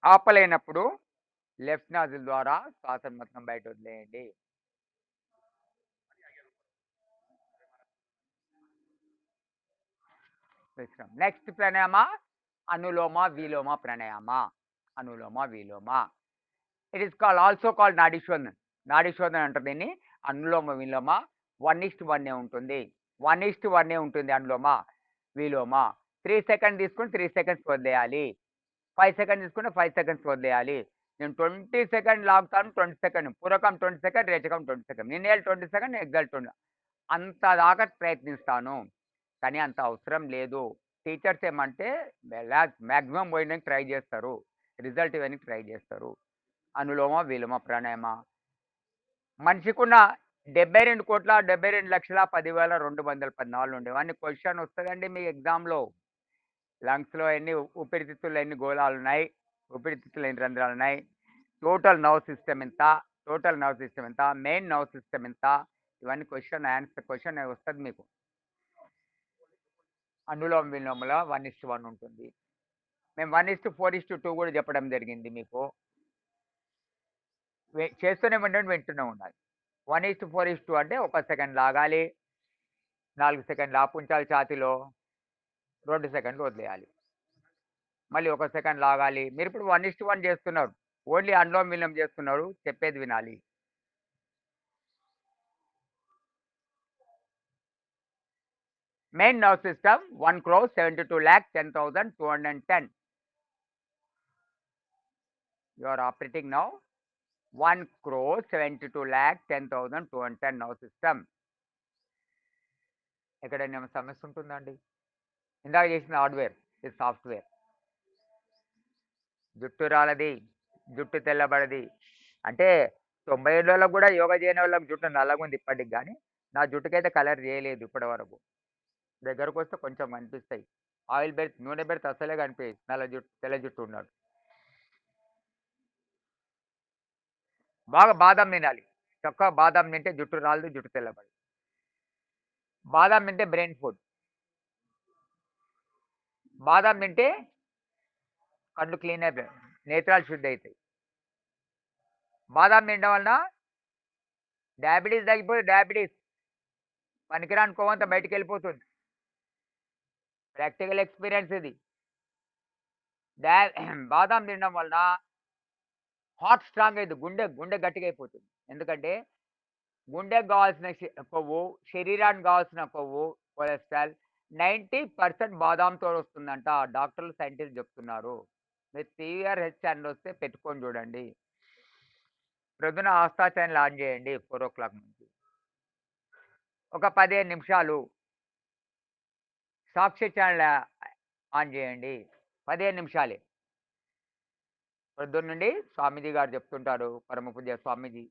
ఆపలేనప్పుడు లెఫ్ట్ నాజిల్ ద్వారా శ్వాసను మొత్తం బయట వదిలేయండి. నెక్స్ట్ ప్రాణాయామ అనులోమ విలోమ pranayama. Anuloma Viloma. It is call also called Nadishodhana. Nadishodhana అంటారు దీన్ని. అనులోమ విలోమ 1:1 ఉంటుంది. 1:1 ఉంటుంది అనులోమ విలోమ. 3 సెకండ్ తీసుకుని 3 సెకండ్స్ వదిలేయాలి. 5 సెకండ్ తీసుకుంటే 5 సెకండ్స్ వదిలేయాలి. నేను 20 సెకండ్ లాగుతాను, 20 సెకండ్ పూరకం, 20 సెకండ్ రేచకం, 20 సెకండ్ ఇన్హేల్ 20 సెకండ్, ఎగ్జాల్ 20. అంత దాకా ప్రయత్నిస్తాను. కానీ అంత అవసరం లేదు. టీచర్స్ ఏమంటే మ్యాక్సిమం పోయడానికి ట్రై చేస్తారు, రిజల్ట్ ఇవ్వడానికి ట్రై చేస్తారు. అనులోమ విలోమ ప్రాణాయామ మనిషికున్న 72,72,10,214 ఉండేవన్నీ క్వశ్చన్ వస్తుందండి మీ ఎగ్జామ్లో. లంగ్స్లో ఎన్ని ఊపిరితిత్తుల్లో ఎన్ని గోళాలు ఉన్నాయి, ఊపిరితిత్తులు ఎన్ని రంధ్రాలు ఉన్నాయి, టోటల్ నర్వ్ సిస్టమ్ ఎంత, టోటల్ నర్వ్ సిస్టమ్ ఎంత, మెయిన్ నర్వ్ సిస్టమ్ ఎంత, ఇవన్నీ క్వశ్చన్ వస్తుంది మీకు. అనులోమ విలోమలో 1:1 ఉంటుంది. మేము 1:4:2 కూడా చెప్పడం జరిగింది మీకు. చేస్తూనే ఉండండి, వింటూనే ఉండాలి. 1:4:2 అంటే 1 సెకండ్ లాగాలి, 4 సెకండ్లు ఆపుంచాలి ఛాతీలో, 2 సెకండ్లు వదిలేయాలి, మళ్ళీ 1 సెకండ్ లాగాలి. మీరు ఇప్పుడు 1:1 చేస్తున్నారు, ఓన్లీ అనులోమ విలోమం చేస్తున్నారు, చెప్పేది వినాలి. Main nerve system 1,72,10,210. You are operating now 1,72,10,210 nerve system. ఎక్కడైనా సమస్య ఉంటుందండి? ఇందాక చేసిన హార్డ్వేర్, ఇది సాఫ్ట్వేర్. జుట్టు రాలది, జుట్టు తెల్లబడది. అంటే 90 ఏళ్ళలో కూడా యోగా చేయని వాళ్ళకి జుట్టు నల్లగా ఉంది ఇప్పటికి. కానీ నా జుట్టుకైతే కలర్ చేయలేదు ఇప్పటి వరకు. దగ్గరకు వస్తే కొంచెం కనిపిస్తాయి. ఆయిల్ పెడితే, నూనె పెడితే అసలే కనిపించదు నల్ల జుట్టు, తెల్ల జుట్టు ఉన్నాడు. బాగా బాదం తినాలి. చక్కగా బాదం తింటే జుట్టు రాలదు, జుట్టు తెల్లబడదు. బాదం తింటే బ్రెయిన్ ఫుడ్. బాదం తింటే కళ్ళు క్లీన్ అయిపోయాయి, నేత్రాలు శుద్ధి అవుతాయి. బాదం తినడం వలన డయాబెటీస్ తగ్గిపోతే, డయాబెటీస్ పనికిరాని కొవ్వంతా బయటికి వెళ్ళిపోతుంది. ప్రాక్టికల్ ఎక్స్పీరియన్స్ ఇది. బాదం తినడం వలన హార్ట్ స్ట్రాంగ్ అవుతుంది, గుండె గట్టిగా అయిపోతుంది. ఎందుకంటే గుండెకు కావాల్సిన కొవ్వు, శరీరానికి కావాల్సిన కొవ్వు, కొలెస్ట్రాల్ 90% బాదాంతో వస్తుందంట. డాక్టర్లు, సైంటిస్ట్ చెప్తున్నారు. మీరు TVR ఛానల్ వస్తే పెట్టుకొని చూడండి. ప్రొద్దున ఆస్థా ఛానల్ ఆన్ చేయండి 4 o'clock నుంచి. ఒక 15 నిమిషాలు సాక్షి ఛానల్ ఆన్ చేయండి. 15 నిమిషాలే. పొద్దున్న నుండి స్వామీజీ గారు చెప్తుంటారు, పరమ పూజ్య స్వామీజీ.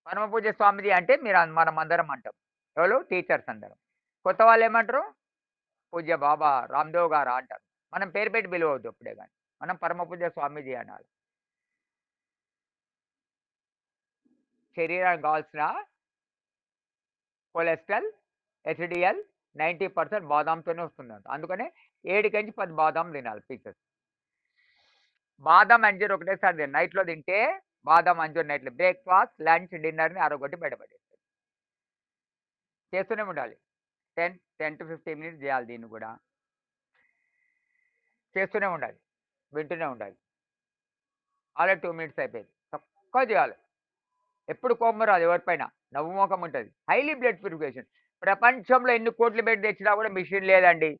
పరమ పూజ్య స్వామీజీ అంటే మనం అందరం అంటాం. ఎవరు? టీచర్స్ అందరం. కొత్త వాళ్ళు ఏమంటారు? పూజ్య బాబా రామ్దేవ్ గారు అంటారు. మనం పేరు పెట్టి పిలవద్దు అప్పుడే, కానీ మనం పరమ పూజ్య స్వామీజీ అనాలి. శరీరానికి కావాల్సిన కొలెస్ట్రాల్, HDL 90% బాదాంతోనే వస్తుందంట. అందుకనే 7-10 బాదాం తినాలి పీసెస్. బాదం అంజూరు ఒకటేసారి తిన, నైట్లో తింటే బాదం అంజూరు నైట్లో బ్రేక్ఫాస్ట్, లంచ్, డిన్నర్ని అరగొట్టి బయటపడేస్తుంది. చేస్తూనే ఉండాలి. 10 to 15 మినిట్స్ చేయాలి. దీన్ని కూడా చేస్తూనే ఉండాలి, వింటూనే ఉండాలి. ఆల్రెడీ 2 మినిట్స్ అయిపోయింది. తక్కువ చేయాలి. ఎప్పుడు కోపం రాదు ఎవరిపైన, నవ్వుముఖం ఉంటుంది. Highly blood purification. ప్రపంచంలో ఎన్ని కోట్లు పెట్టి తెచ్చినా కూడా మిషన్ లేదండి.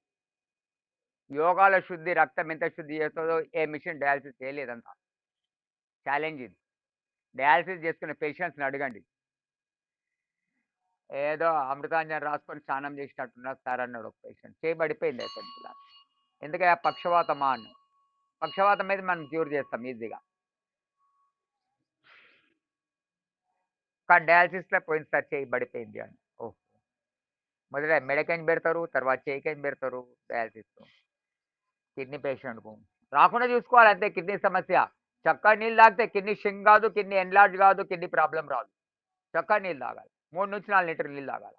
యోగాల శుద్ధి, రక్తం ఎంత శుద్ధి చేస్తుందో ఏ మిషన్ డయాలసిస్ చేయలేదంత. ఛాలెంజ్ ఇది. డయాలసిస్ చేసుకునే పేషెంట్స్ని అడగండి. ఏదో అమృతాంజన్ రాసుకొని స్నానం చేసినట్టున్నారు సార్ అన్నాడు ఒక పేషెంట్. చేయబడిపోయింది అసలు. ఎందుకంటే పక్షవాతమా అని. పక్షవాతం మీద మనం క్యూర్ చేస్తాం ఈజీగా. కానీ డయాలసిస్‌లో పోయింది సార్ చెయ్యి పడిపోయింది అని. ఓహ్! మొదట మెడకేం పెడతారు. తర్వాత చెయ్యికేం పెడతారు డయాలసిస్. కిడ్నీ పేషెంట్‌కు. రాకుండా చూసుకోవాలి అంతే కిడ్నీ సమస్య. చక్కగా నీళ్ళు తాగితే కిడ్నీ షింక్ కాదు, కిడ్నీ ఎన్‌లార్జ్ కాదు, కిడ్నీ ప్రాబ్లమ్ రాదు. చక్కగా నీళ్ళు తాగాలి. 3-4 లీటర్లు నీళ్ళు తాగాలి.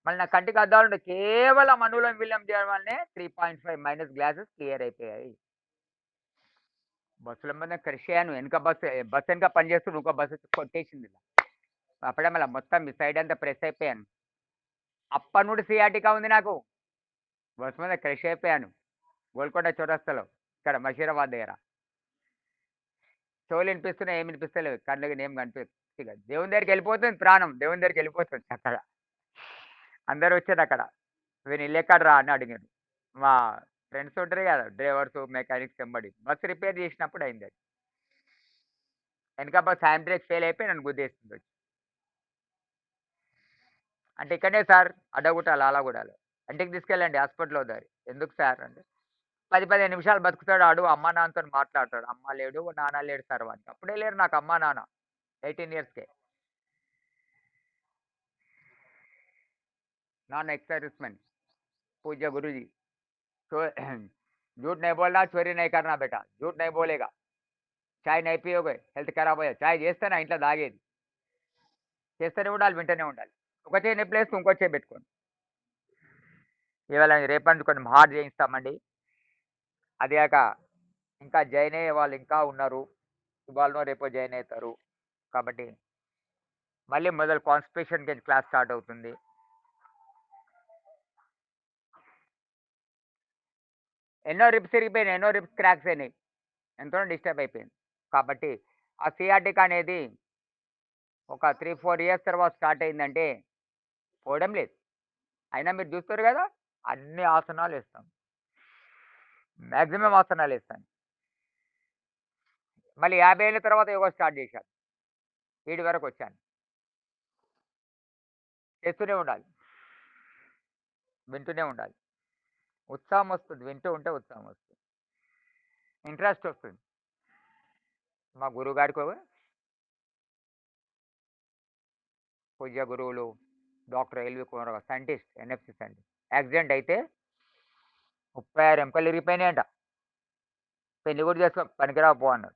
మళ్ళీ నా కంటికి అద్దాలుండే కేవలం అనులోమ విలోమ చేయడం వల్లనే 3.5 మైనస్ గ్లాసెస్ క్లియర్ అయిపోయాయి. బస్సుల మీద క్రష్ అయ్యాను. వెనక బస్సు వెనక పనిచేస్తూ ఇంకో బస్సు వచ్చి కొట్టేసింది ఇలా. అప్పుడే మళ్ళీ మొత్తం ఈ సైడ్ అంతా ప్రెస్ అయిపోయాను. అప్పటి నుండి సియాటికా ఉంది నాకు. బస్సు మీద క్రష్ అయిపోయాను. గోల్కొండ చౌరస్తాలో ఇక్కడ మషీరాబాద్ దగ్గర. చెవులు వినిపిస్తున్నాయి, ఏమి వినిపిస్తలేవు. కళ్ళకి ఏం కనిపిస్తుంది. దేవుని దగ్గరికి వెళ్ళిపోతుంది ప్రాణం. దేవుని దగ్గరికి వెళ్ళిపోతుంది చక్కగా. అందరూ వచ్చారు అక్కడ. వీని ఇల్లు ఎక్కడ రా అని అడిగారు. మా ఫ్రెండ్స్ ఉంటారు కదా డ్రైవర్స్, మెకానిక్స్ వెంబడి. బస్సు రిపేర్ చేసినప్పుడు అయింది అది. వెనక బస్ హ్యాండ్ బ్రేక్ ఫెయిల్ అయిపోయి నన్ను గుద్దేస్తుంది వచ్చి. అంటే ఇక్కడనే సార్ అడ్డగుట్టాలి ఆలగూడలో. ఇంటికి తీసుకెళ్ళండి హాస్పిటల్ అవుతారు. ఎందుకు సార్ అంటే 10-15 నిమిషాలు బతుకుతాడు ఆడు. అమ్మ నాన్నతో మాట్లాడతాడు. అమ్మ లేడు, నాన్న లేడు సార్ వాడికి. అప్పుడే లేరు నాకు అమ్మ నాన్న. 18 ఇయర్స్‌కే. నాన్న एक्स सर्विसमैन, पूज्य गुरुजी। तो झूठ नहीं बोलना, चोरी नहीं करना बेटा। झूठ नहीं बोलेगा। చాయ్ नहीं पियोगे హెల్త్ ఖరాబ్ అయ్యేది. చాయ్ చేస్తేనే ఇంట్లో తాగేది. చేస్తూనే ఉండాలి, వింటూనే ఉండాలి. ఒక చేయి నొప్పిలేస్తే ఇంకో చేయి పెట్టుకోండి. ఇవాళ రేపటి కొంచెం హార్డ్ చేయిస్తామండి. అది కాక ఇంకా జాయిన్ అయ్యే వాళ్ళు ఇంకా ఉన్నారు. ఇవాళనో రేపో జాయిన్ అవుతారు. కాబట్టి మళ్ళీ మొదలు కాన్స్టిట్యూషన్ క్లాస్ స్టార్ట్ అవుతుంది. ఎన్నో రిబ్స్ ఇరిగిపోయినాయి, ఎన్నో రిబ్స్ క్రాక్స్ అయినాయి. ఎంతో డిస్టర్బ్ అయిపోయింది. కాబట్టి ఆ సియాటిక్ అనేది ఒక 3-4 ఇయర్స్ తర్వాత స్టార్ట్ అయిందంటే పోవడం లేదు. అయినా మీరు చూస్తారు కదా అన్ని ఆసనాలు వేస్తాం. మాక్సిమం ఆసనాలు వేస్తాను. మళ్ళీ 50 ఏళ్ళ తర్వాత యోగా స్టార్ట్ చేశాను. వీడి వరకు వచ్చాను. చేస్తూనే ఉండాలి, వింటూనే ఉండాలి. ఉత్సాహం వస్తుంది, వింటూ ఉంటే ఉత్సాహం వస్తుంది, ఇంట్రెస్ట్ వస్తుంది. మా గురువుగారికి పూజ్య గురువులు డాక్టర్ ఎల్వి కుమార్ గారు, సైంటిస్ట్, ఎన్ఎఫ్సి సైంటిస్ట్. యాక్సిడెంట్ అయితే 36 ఎముకలు ఇరిగిపోయినాయంట. పెళ్లి కూడా చేసుకో పనికిరావు పో అన్నారు.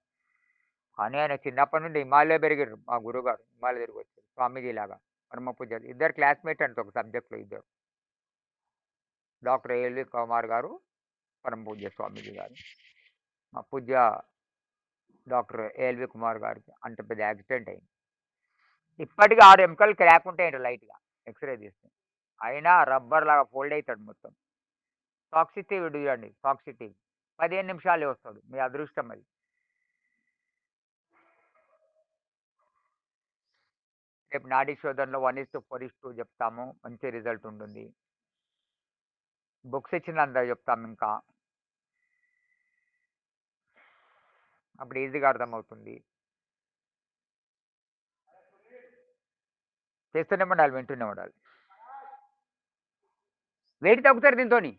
కానీ ఆయన చిన్నప్పటి నుండి హిమాలయ పెరిగారు. మా గురువుగారు హిమాలయ తిరిగి వచ్చారు స్వామీజీ లాగా. పరమ పూజ్య ఇద్దరు క్లాస్మేట్ అంటే ఒక సబ్జెక్ట్లో ఇద్దరు. డాక్టర్ ఎల్వి కుమార్ గారు, పరమ పూజ్య స్వామీజీ గారు. మా పూజ్య డాక్టర్ ఎల్వి కుమార్ గారికి అంత పెద్ద యాక్సిడెంట్ అయింది. ఇప్పటికీ 6 ఎముకలు క్రాక్ ఉంటాయంట లైట్గా ఎక్స్రే తీస్తే. అయినా రబ్బర్ లాగా ఫోల్డ్ అవుతాడు మొత్తం. టాక్సిటీ చూడండి, టాక్సిటీ 15 నిమిషాలే వస్తాడు. మీ అదృష్టం అది. రేపు నాడీ శోధనలో 1:4:2 చెప్తాము. మంచి రిజల్ట్ ఉంటుంది. బుక్స్ ఇచ్చినంత చెప్తాము ఇంకా. అప్పుడు ఈజీగా అర్థమవుతుంది. చేస్తూనే ఉండాలి, వింటూనే ఉండాలి. వెయిట్ తగ్గుతారు దీంతోని.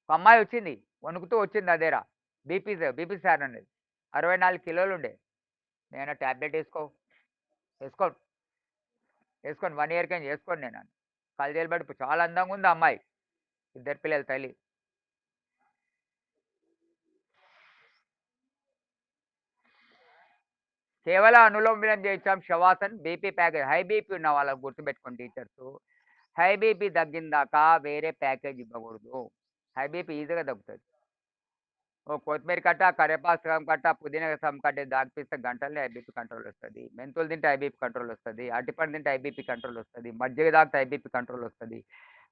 ఒక అమ్మాయి వచ్చింది, వణుకుతూ వచ్చింది అదేరా. బీపీ సార్ అనేది 64 కిలోలు ఉండే. నేను ట్యాబ్లెట్ వేసుకోండి 1 ఇయర్కి వేసుకోండి నేను కళ్ళు పడి చాలా అందంగా ఉంది అమ్మాయి. 2 పిల్లల తల్లి. కేవలం అనులోమ విలోమ చేయించాం. Shavasan BP package high BP ఉన్న వాళ్ళకి గుర్తుపెట్టుకోండి టీచర్స్. హై బీపీ తగ్గిన దాకా వేరే ప్యాకేజ్ ఇవ్వకూడదు. హై బీపీ ఈజీగా తగ్గుతుంది. ఓ కొత్తిమీర కట్ట, కరివేపాకు సగం కట్ట, పుదీనా సగం కట్ట దాగిపిస్తే గంటల్లో ఐబీపీ కంట్రోల్ వస్తుంది. మెంతులు తింటే ఐబీపీ కంట్రోల్ వస్తుంది. అరటిపండు తింటే ఐబీపీ కంట్రోల్ వస్తుంది. మజ్జిగ తాగితే ఐబీపీ కంట్రోల్ వస్తుంది.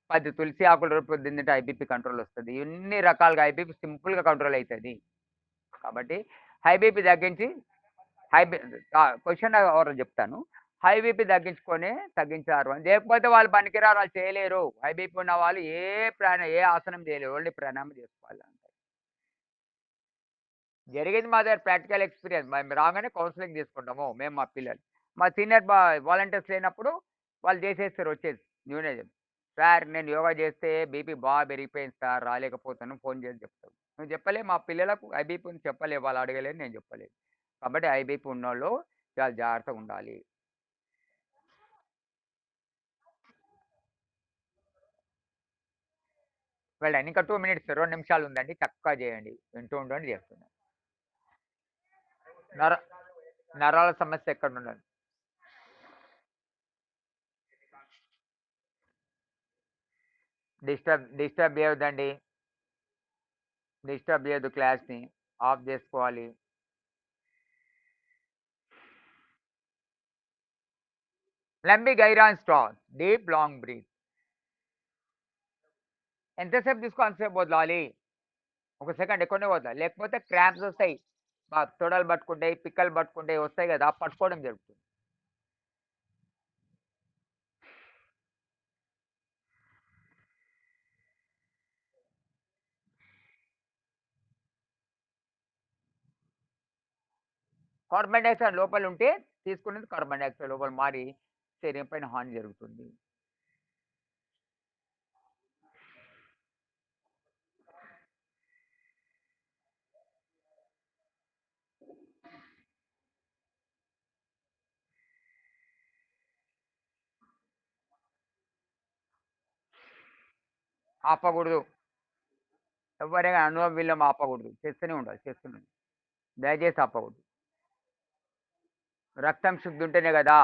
10 తులసి ఆకులు రూపాయలు తింటే ఐబీపీ కంట్రోల్ వస్తుంది. ఇన్ని రకాలుగా ఐబీపీ సింపుల్గా కంట్రోల్ అవుతుంది. కాబట్టి హై బీపీ తగ్గించి క్వశ్చన్ ఎవరు చెప్తాను. హై బీపీ తగ్గించారు అని. లేకపోతే వాళ్ళు పనికిరారు, వాళ్ళు చేయలేరు. హై బీపీ ఉన్న వాళ్ళు ఏ ఆసనం చేయలేరు. ఓన్లీ ప్రాణాయామం చేసుకోవాలి. జరిగింది మా దగ్గర ప్రాక్టికల్ ఎక్స్‌పీరియన్స్. మేము రాగానే కౌన్సెలింగ్ తీసుకుంటాము. మేము మా పిల్లలు. మా సీనియర్ వాలంటీర్స్ లేనప్పుడు వాళ్ళు చేసేస్తారు వచ్చేసి న్యూనైజం. సార్ నేను యోగా చేస్తే బీపీ పెరిగిపోయింది సార్ రాలేకపోతాను ఫోన్ చేసి చెప్తారు. నువ్వు చెప్పలే మా పిల్లలకు హై బీపీ ఉంది చెప్పలే వాళ్ళు అడగలేదు నేను చెప్పలేదు. కాబట్టి హై బీపీ ఉన్నోళ్ళు చాలా జాగ్రత్తగా ఉండాలి. వెళ్ళండి. ఇంకా 2 మినిట్స్ 2 నిమిషాలు ఉందండి. చక్కగా చేయండి. వింటూ ఉండండి చేస్తున్నాను. నర నరాల సమస్య ఎక్కడున్నది? డిస్టర్బ్ చేయొద్దండి. డిస్టర్బ్ చేయొద్దు క్లాస్‌ని. ఆఫ్ చేసుకోవాలి. లంబి గైరాన్ స్టార్ట్. Deep long breath. ఎంతసేపు తీసుకో అంతసేపు వదలాలి. ఒక సెకండ్ ఎక్కువనే వదలాలి. లేకపోతే క్రాంప్స్ వస్తాయి. తొడలు పట్టుకుంటాయి, పిక్కలు పట్టుకుంటాయి వస్తాయి కదా! పట్టుకోవడం జరుగుతుంది. కార్బన్ డయాక్సైడ్ లోపల ఉంటే తీసుకున్నది కార్బన్ డయాక్సైడ్ లోపల మారి శరీరం పైన హాని జరుగుతుంది. ఆపకూడదు. ఎవరైనా అనుభవం వీళ్ళం ఆపకూడదు. చేస్తూనే ఉండాలి. చేస్తూనే ఉండాలి. దయచేసి ఆపకూడదు. రక్తం శుద్ధి ఉంటేనే కదా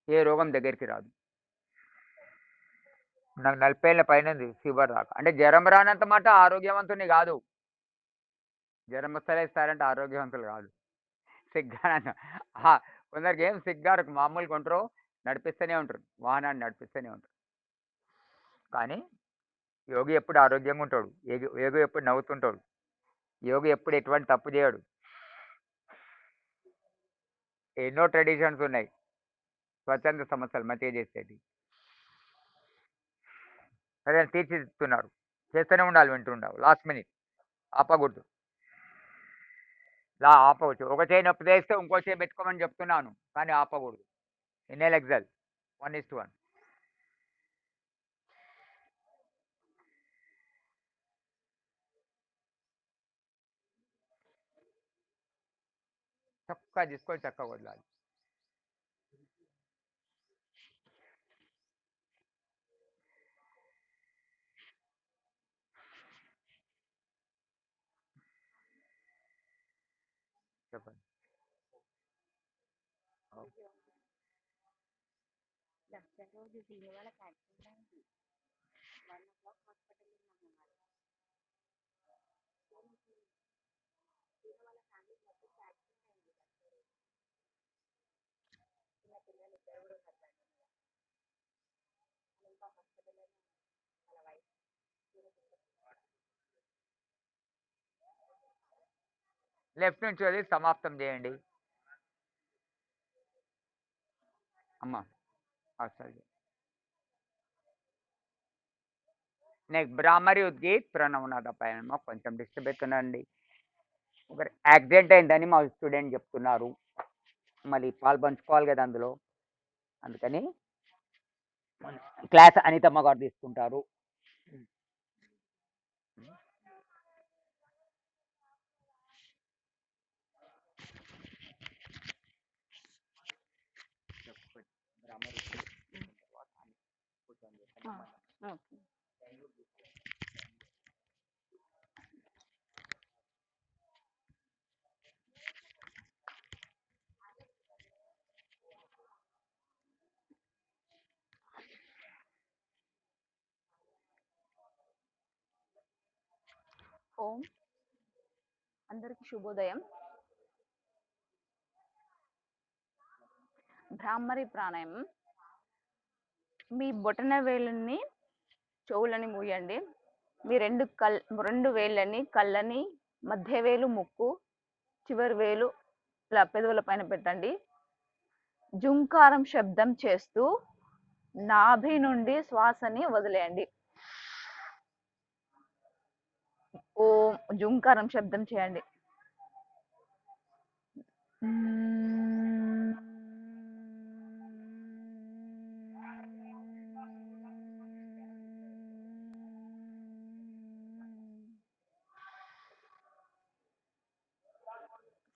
ఏ రోగం దగ్గరికి రాదు. నాకు 40 ఏళ్ల పైనుంది ఫీవర్ రాక. అంటే జ్వరం రానంత మాట ఆరోగ్యవంతుడిని కాదు. జ్వరం వస్తలేదు సార్ అంటే ఆరోగ్యవంతులు కాదు. సిగ్గానంట. అహా! కొందరికేం సిగ్గారు మామూలుగా ఉంటారు. నడిపిస్తూనే ఉంటారు. వాహనాన్ని నడిపిస్తూనే ఉంటారు. కానీ యోగి ఎప్పుడు ఆరోగ్యంగా ఉంటాడు. యోగి ఎప్పుడు నవ్వుతుంటాడు. యోగి ఎప్పుడు ఎటువంటి తప్పు చేయడు. ఎన్నో ట్రెడిషన్స్ ఉన్నాయి. స్వచ్ఛంద సంస్థలు మంచిగా చేసేటివి. అదే తీర్చిదిద్దుతున్నారు. చేస్తూనే ఉండాలి. వింటూ ఉండాలి. లాస్ట్ మినిట్ ఆపకూడదు. ఆపవచ్చు. ఒక చేయి నొప్పి తెస్తే ఇంకో చేయి పెట్టుకోమని చెప్తున్నాను. కానీ ఆపకూడదు. Inhale, exhale 1:1. చక్కగా తీసుకొని చక్కగా వదలాలి. చెప్పండి. ఓకే. లెఫ్ట్ నుంచి వదిలి సమాప్తం చేయండి. అమ్మ. సరే. నెక్స్ట్ బ్రాహ్మరి ఉద్గీత్ ప్రణవనాథ పైన కొంచెం డిస్టర్బ్ అవుతున్నానండి. ఒకరు యాక్సిడెంట్ అయిందని మా స్టూడెంట్ చెప్తున్నారు. మళ్ళీ పాలు పంచుకోవాలి కదా అందులో. అందుకని క్లాస్ అనితమ్మ గారు తీసుకుంటారు. ఓం అందరికి శుభోదయం. బ్రాహ్మరి ప్రాణాయామం. మీ బొటన వేలుని చెవులని మూయండి. మీ రెండు వేళ్ళని కళ్ళని, మధ్య వేలు ముక్కు, చివరి వేలు ఇలా పెదవుల పైన పెట్టండి. జుంకారం శబ్దం చేస్తూ నాభి నుండి శ్వాసని వదిలేయండి. ఓం జుంకారం శబ్దం చేయండి.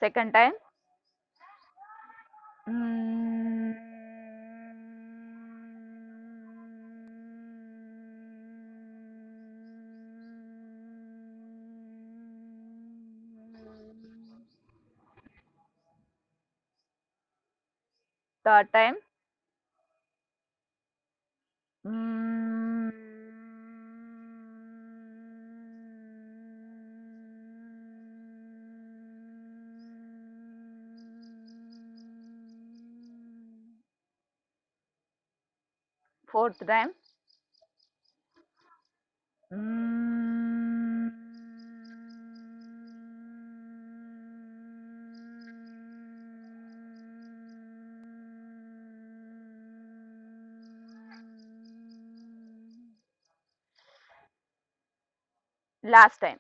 Second time. Third time. Fourth time. Last time.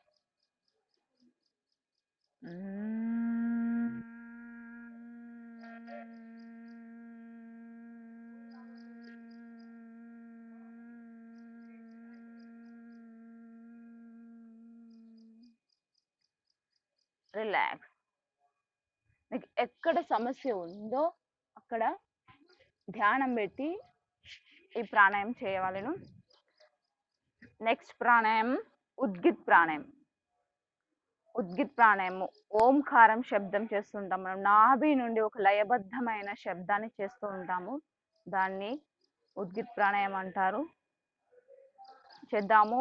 Relax. మీకు ఎక్కడ సమస్య ఉందో అక్కడ ధ్యానం పెట్టి ఈ ప్రాణాయామం చేయవలెను. నెక్స్ట్ ప్రాణాయామం ఉద్గిత్ ప్రాణాయామం. ఉద్గిత్ ప్రాణాయామం ఓంకారం శబ్దం చేస్తుంటాం. మనం నాభి నుండి ఒక లయబద్ధమైన శబ్దాన్ని చేస్తూ ఉంటాము. దాన్ని ఉద్గిత్ ప్రాణాయామం అంటారు. చేద్దాము.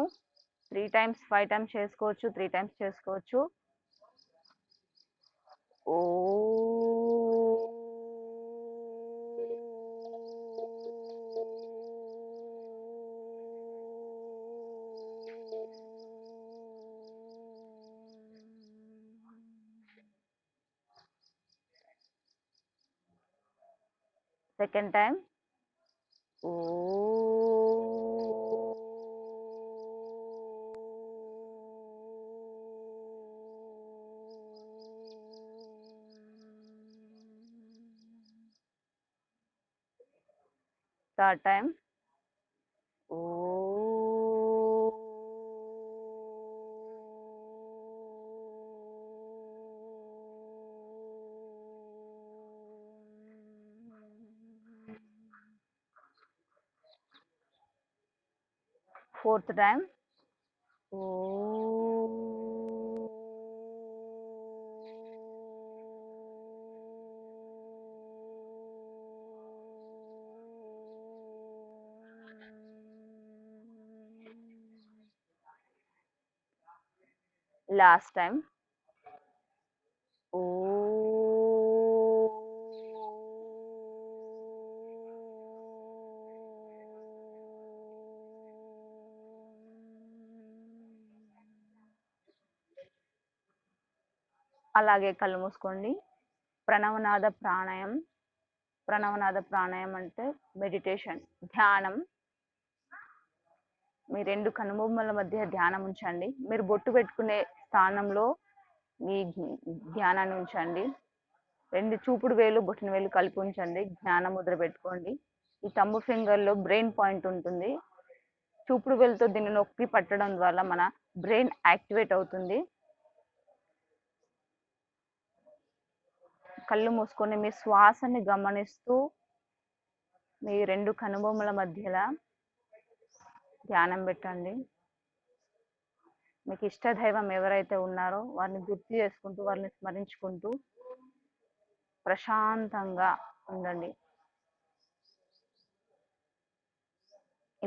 3 times 5 times చేసుకోవచ్చు, 3 times చేసుకోవచ్చు. ఓ సెకండ్ టైం. ఓ థర్డ్ టైం. ఓ ఫోర్త్ టైం. ఓ లాస్ట్ టైం. ఓ అలాగే కళ్ళు మూసుకోండి. ప్రణవనాద ప్రాణాయామం. ప్రణవనాద ప్రాణాయామం అంటే మెడిటేషన్, ధ్యానం. మీ 2 కనుబొమ్మల మధ్య ధ్యానం ఉంచండి. మీరు బొట్టు పెట్టుకునే స్థానంలో మీ ధ్యానాన్ని ఉంచండి. 2 చూపుడు వేలు బొట్టిన వేలు కలిపి ఉంచండి. జ్ఞాన ముద్ర పెట్టుకోండి. ఈ థంబ్ ఫింగర్లో బ్రెయిన్ పాయింట్ ఉంటుంది. చూపుడు వేలుతో దీన్ని నొక్కి పట్టడం ద్వారా మన బ్రెయిన్ యాక్టివేట్ అవుతుంది. కళ్ళు మూసుకొని మీ శ్వాసని గమనిస్తూ మీ 2 కనుబొమ్మల మధ్యలో ధ్యానం పెట్టండి. మీకు ఇష్టదైవం ఎవరైతే ఉన్నారో వారిని గుర్తు చేసుకుంటూ, వారిని స్మరించుకుంటూ ప్రశాంతంగా ఉండండి.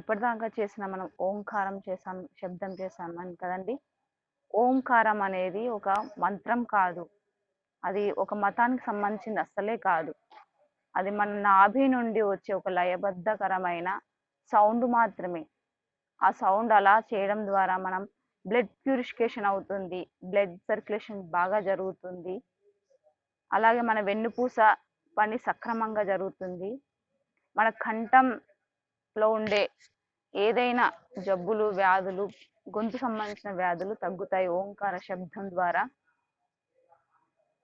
ఇప్పటిదాకా చేసిన మనం ఓంకారం చేసాం, శబ్దం చేసాం కదండి. ఓంకారం అనేది ఒక మంత్రం కాదు, అది ఒక మతానికి సంబంధించింది అస్సలే కాదు. అది మన నాభి నుండి వచ్చే ఒక లయబద్ధకరమైన సౌండ్ మాత్రమే. ఆ సౌండ్ అలా చేయడం ద్వారా మనం బ్లడ్ ప్యూరిఫికేషన్ అవుతుంది, బ్లడ్ సర్క్యులేషన్ బాగా జరుగుతుంది. అలాగే మన వెన్నుపూస పని సక్రమంగా జరుగుతుంది. మన కంఠంలో ఉండే ఏదైనా జబ్బులు, వ్యాధులు, గొంతు సంబంధించిన వ్యాధులు తగ్గుతాయి ఓంకార శబ్దం ద్వారా.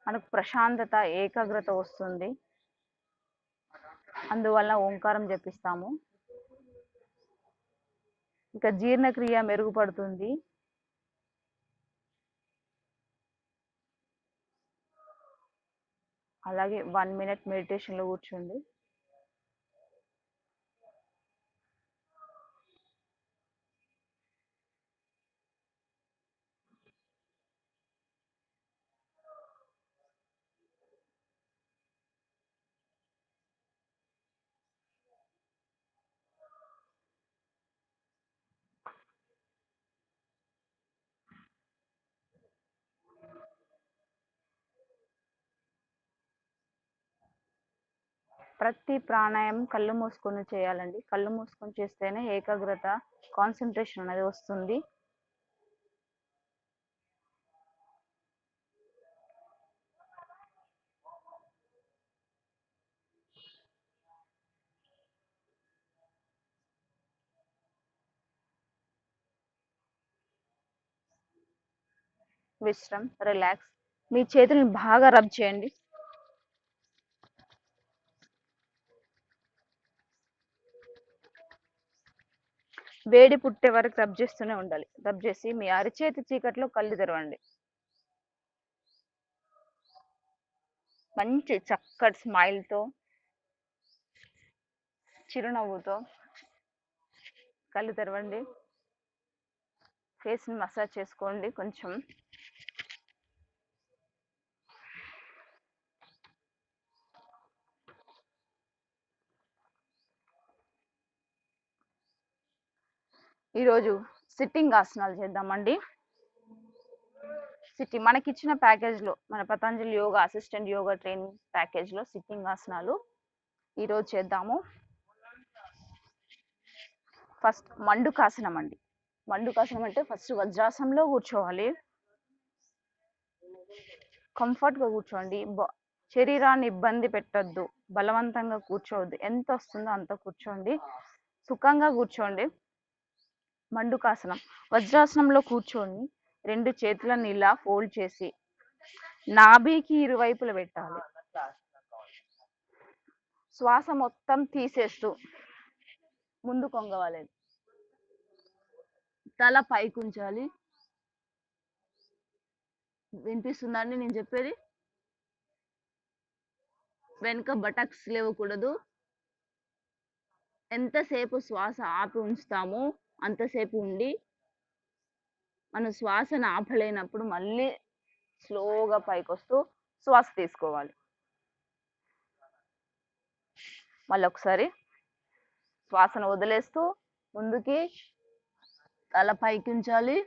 మనకు ప్రశాంతత, ఏకాగ్రత వస్తుంది. అందువల్ల ఓంకారం జపిస్తాము. ఇంకా జీర్ణక్రియ మెరుగుపడుతుంది. అలాగే 1 మినిట్ మెడిటేషన్లో కూర్చోండి. ప్రతి ప్రాణాయామం కళ్ళు మూసుకొని చేయాలండి. కళ్ళు మూసుకొని చేస్తేనే ఏకాగ్రత, కాన్సన్ట్రేషన్ అనేది వస్తుంది. విశ్రమ్, రిలాక్స్. మీ చేతులను బాగా రబ్ చేయండి. వేడి పుట్టే వరకు రబ్ చేస్తూనే ఉండాలి. రబ్ చేసి మీ అరిచేతి చీకట్లో కళ్ళు తెరవండి. మంచి చక్కటి స్మైల్తో, చిరునవ్వుతో కళ్ళు తెరవండి. ఫేస్ని మసాజ్ చేసుకోండి కొంచెం. ఈరోజు సిట్టింగ్ ఆసనాలు చేద్దామండి. మనకిచ్చిన ప్యాకేజ్లో, మన Patanjali yoga assistant yoga training ప్యాకేజ్లో సిట్టింగ్ ఆసనాలు ఈరోజు చేద్దాము. ఫస్ట్ మండుకాసనం అండి. మండుకాసనం అంటే ఫస్ట్ వజ్రాసనంలో కూర్చోవాలి. కంఫర్ట్గా కూర్చోండి. శరీరాన్ని ఇబ్బంది పెట్టద్దు, బలవంతంగా కూర్చోవద్దు. ఎంత వస్తుందో అంత కూర్చోండి, సుఖంగా కూర్చోండి. మండుకాసనం. వజ్రాసనంలో కూర్చొని 2 చేతులను ఇలా ఫోల్డ్ చేసి నాభికి ఇరువైపులా పెట్టాలి. శ్వాస మొత్తం తీసేస్తూ ముందు కొంగవాలి. తల పైకి ఉంచాలి. వినిపిస్తుందండి నేను చెప్పేది? వెనుక బటక్స్ లేవకూడదు. ఎంతసేపు శ్వాస ఆపి ఉంచుతామో అంతసేపు ఉండి, మనం శ్వాసను ఆపలేనప్పుడు మళ్ళీ స్లోగా పైకి వస్తూ శ్వాస తీసుకోవాలి. మళ్ళీ ఒకసారి శ్వాసను వదిలేస్తూ ముందుకి తల పైకి ఉంచాలి.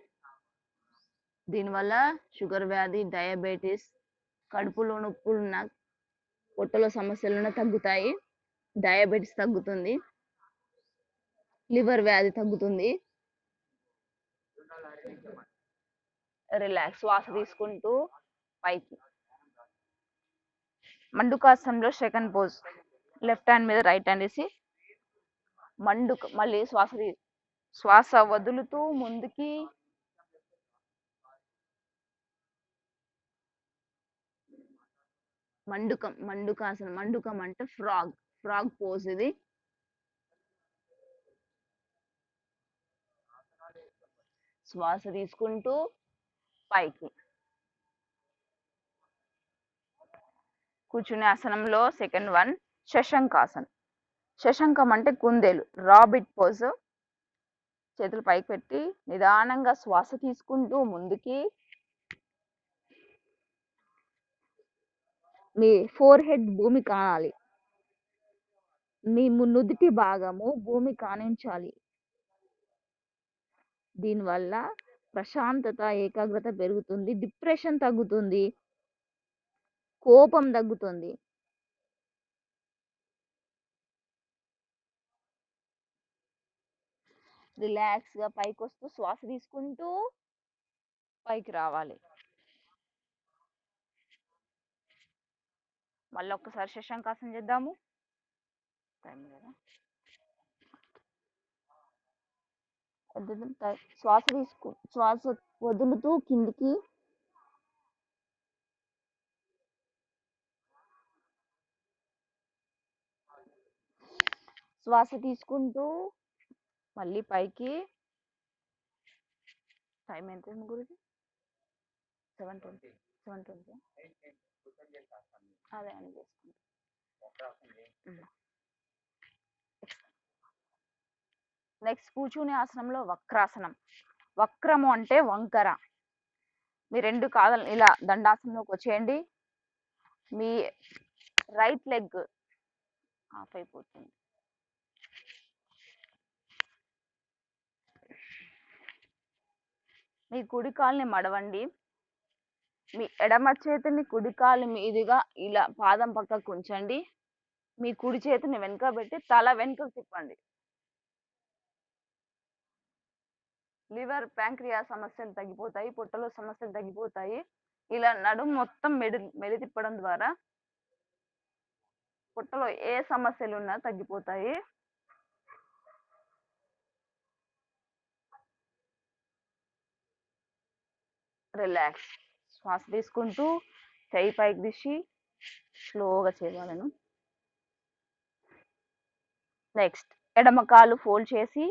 దీనివల్ల షుగర్ వ్యాధి, డయాబెటీస్, కడుపులో నొప్పులున్న, పొట్టలో సమస్యలున్న తగ్గుతాయి. డయాబెటీస్ తగ్గుతుంది, లివర్ వ్యాధి తగ్గుతుంది. రిలాక్స్. శ్వాస తీసుకుంటూ పైకి. మండుకాసనంలో సెకండ్ పోజ్. లెఫ్ట్ హ్యాండ్ మీద రైట్ హ్యాండ్ వేసి మళ్ళీ శ్వాస వదులుతూ ముందుకి మండుకాసనం. మండుకం అంటే ఫ్రాగ్ పోజ్. ఇది శ్వాస తీసుకుంటూ పైకి. కూర్చునే ఆసనంలో సెకండ్ వన్ శశంకాసనం. శశంకం అంటే కుందేలు, రాబిట్ పోజ్. చేతులు పైకి పెట్టి నిదానంగా శ్వాస తీసుకుంటూ ముందుకి. మీ ఫోర్ హెడ్ భూమి కానాలి. మీ నుదిటి భాగము భూమి కానించాలి. దీనివల్ల ప్రశాంతత, ఏకాగ్రత పెరుగుతుంది. డిప్రెషన్ తగ్గుతుంది, కోపం తగ్గుతుంది. రిలాక్స్గా పైకి వస్తూ శ్వాస తీసుకుంటూ పైకి రావాలి. మళ్ళీ ఒక్కసారి శశంకాసనం చేద్దాము. శ్వాస వదులుతూ కిందికి శ్వాస తీసుకుంటూ మళ్ళీ పైకి. టైం ఎంత గురించి 7:20 7:20 అదే అని చేసుకుంటాం. నెక్స్ట్ కూర్చునే ఆసనంలో వక్రాసనం. వక్రము అంటే వంకర. మీ రెండు కాళ్ళని ఇలా దండాసనంలోకి వచ్చేయండి. మీ రైట్ లెగ్ ఆఫ్ అయిపోతుంది. మీ కుడి కాలుని మడవండి. మీ ఎడమ చేతిని కుడి కాలు మీదుగా ఇలా పాదం పక్కకు ఉంచండి. మీ కుడి చేతిని వెనుక పెట్టి తల వెనుకకు తిప్పండి. లివర్ ప్యాంక్రియాస్ సమస్యలు తగ్గిపోతాయి. పొట్టలో సమస్యలు తగ్గిపోతాయి. ఇలా నడుము మొత్తం మెలి తిప్పడం ద్వారా పొట్టలో ఏ సమస్యలు ఉన్నా తగ్గిపోతాయి. రిలాక్స్. శ్వాస తీసుకుంటూ చెయ్యి పైకి తీసి స్లోగా చేయాలను. నెక్స్ట్ ఎడమ కాలు ఫోల్డ్ చేసి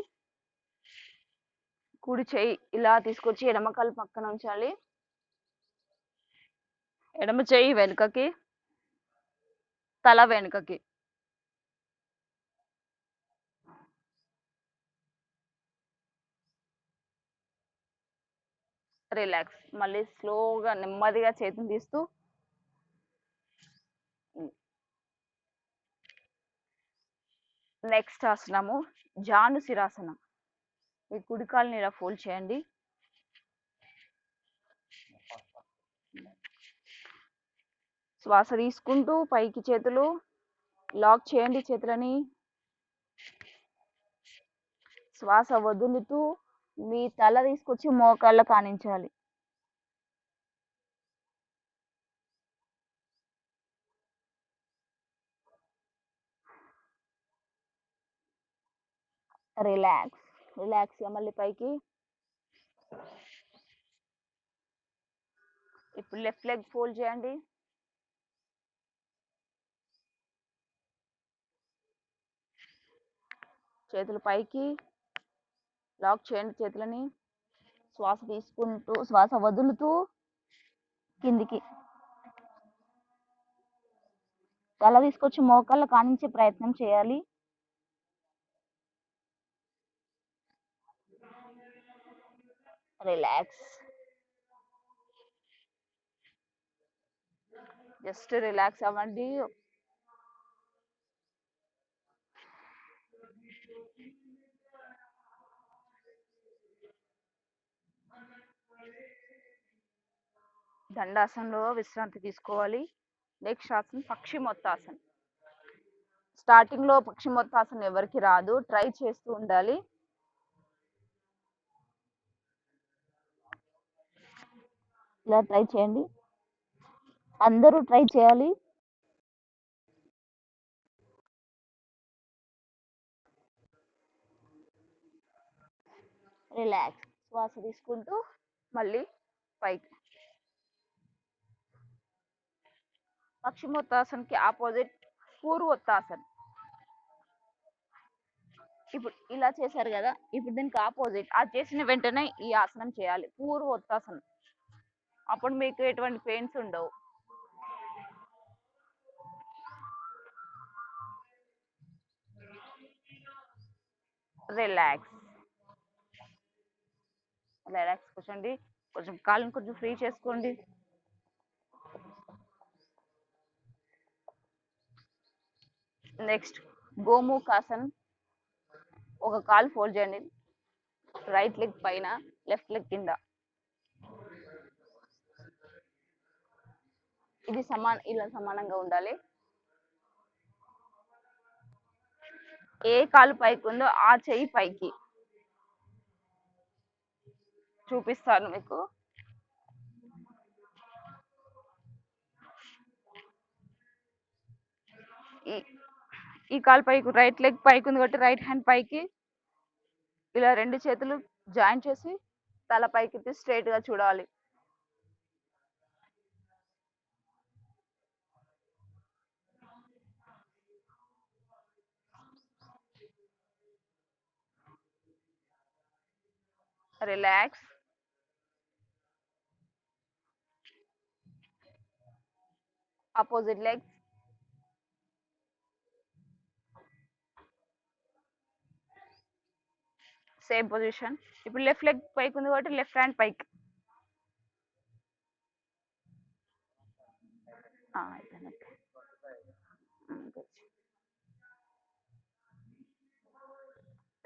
కుడి చెయ్యి ఇలా తీసుకొచ్చి ఎడమ కాలు పక్కన ఉంచాలి. ఎడమ చెయ్యి వెనుకకి, తల వెనుకకి. రిలాక్స్. మళ్ళీ స్లోగా నెమ్మదిగా చేతిని తీస్తూ నెక్స్ట్ ఆసనము జాను శిరాసనం. మీ కుడి కాలుని ఇలా ఫోల్డ్ చేయండి. శ్వాస తీసుకుంటూ పైకి చేతులు లాక్ చేయండి చేతులని. శ్వాస వదులుతూ మీ తల తీసుకొచ్చి మోకాళ్ళ కానించాలి. రిలాక్స్. రిలాక్స్ గా మళ్ళీ పైకి. ఇప్పుడు లెఫ్ట్ లెగ్ ఫోల్డ్ చేయండి. చేతులు పైకి లాక్ చేయండి చేతులని. శ్వాస తీసుకుంటూ శ్వాస వదులుతూ కిందికి తల తీసుకొచ్చి మోకాళ్ళ కానించే ప్రయత్నం చేయాలి. రిలాక్స్. జస్ట్ రిలాక్స్ అవ్వండి. దండాసనంలో విశ్రాంతి తీసుకోవాలి. నెక్స్ట్ ఆసనం పక్షిమొత్తాసనం. స్టార్టింగ్ లో పక్షిమొత్తాసనం ఎవరికి రాదు, ట్రై చేస్తూ ఉండాలి. ఇలా ట్రై చేయండి. అందరూ ట్రై చేయాలి. రిలాక్స్. శ్వాస తీసుకుంటూ మళ్ళీ పైకి. పక్షిమొత్తాసనకి ఆపోజిట్ పూర్వోత్తాసన్. ఇప్పుడు ఇలా చేశారు కదా, ఇప్పుడు దీనికి ఆపోజిట్ ఆ చేసిన వెంటనే ఈ ఆసనం చేయాలి, పూర్వోత్తాసనం. అప్పుడు మీకు ఎటువంటి పెయిన్స్ ఉండవు. రిలాక్స్. రిలాక్స్ కూర్చోండి. కొంచెం కాళ్ళని కొంచెం ఫ్రీ చేసుకోండి. నెక్స్ట్ గోముఖాసన్. ఒక కాలు ఫోల్డ్ చేయండి. రైట్ లెగ్ పైన, లెఫ్ట్ లెగ్ కింద. ఇది ఇలా సమానంగా ఉండాలి. ఏ కాలు పైకి ఉందో ఆ చెయ్యి పైకి. చూపిస్తాను మీకు. ఈ కాలు పైకి, రైట్ లెగ్ పైకి ఉంది కాబట్టి రైట్ హ్యాండ్ పైకి. ఇలా రెండు చేతులు జాయింట్ చేసి తల పైకి స్ట్రైట్ గా చూడాలి. Relax. Opposite legs. Same position. ఇప్పుడు లెఫ్ట్ లెగ్ పైకి ఉంది కాబట్టి లెఫ్ట్ హ్యాండ్ పైకి. అయిపోయింది.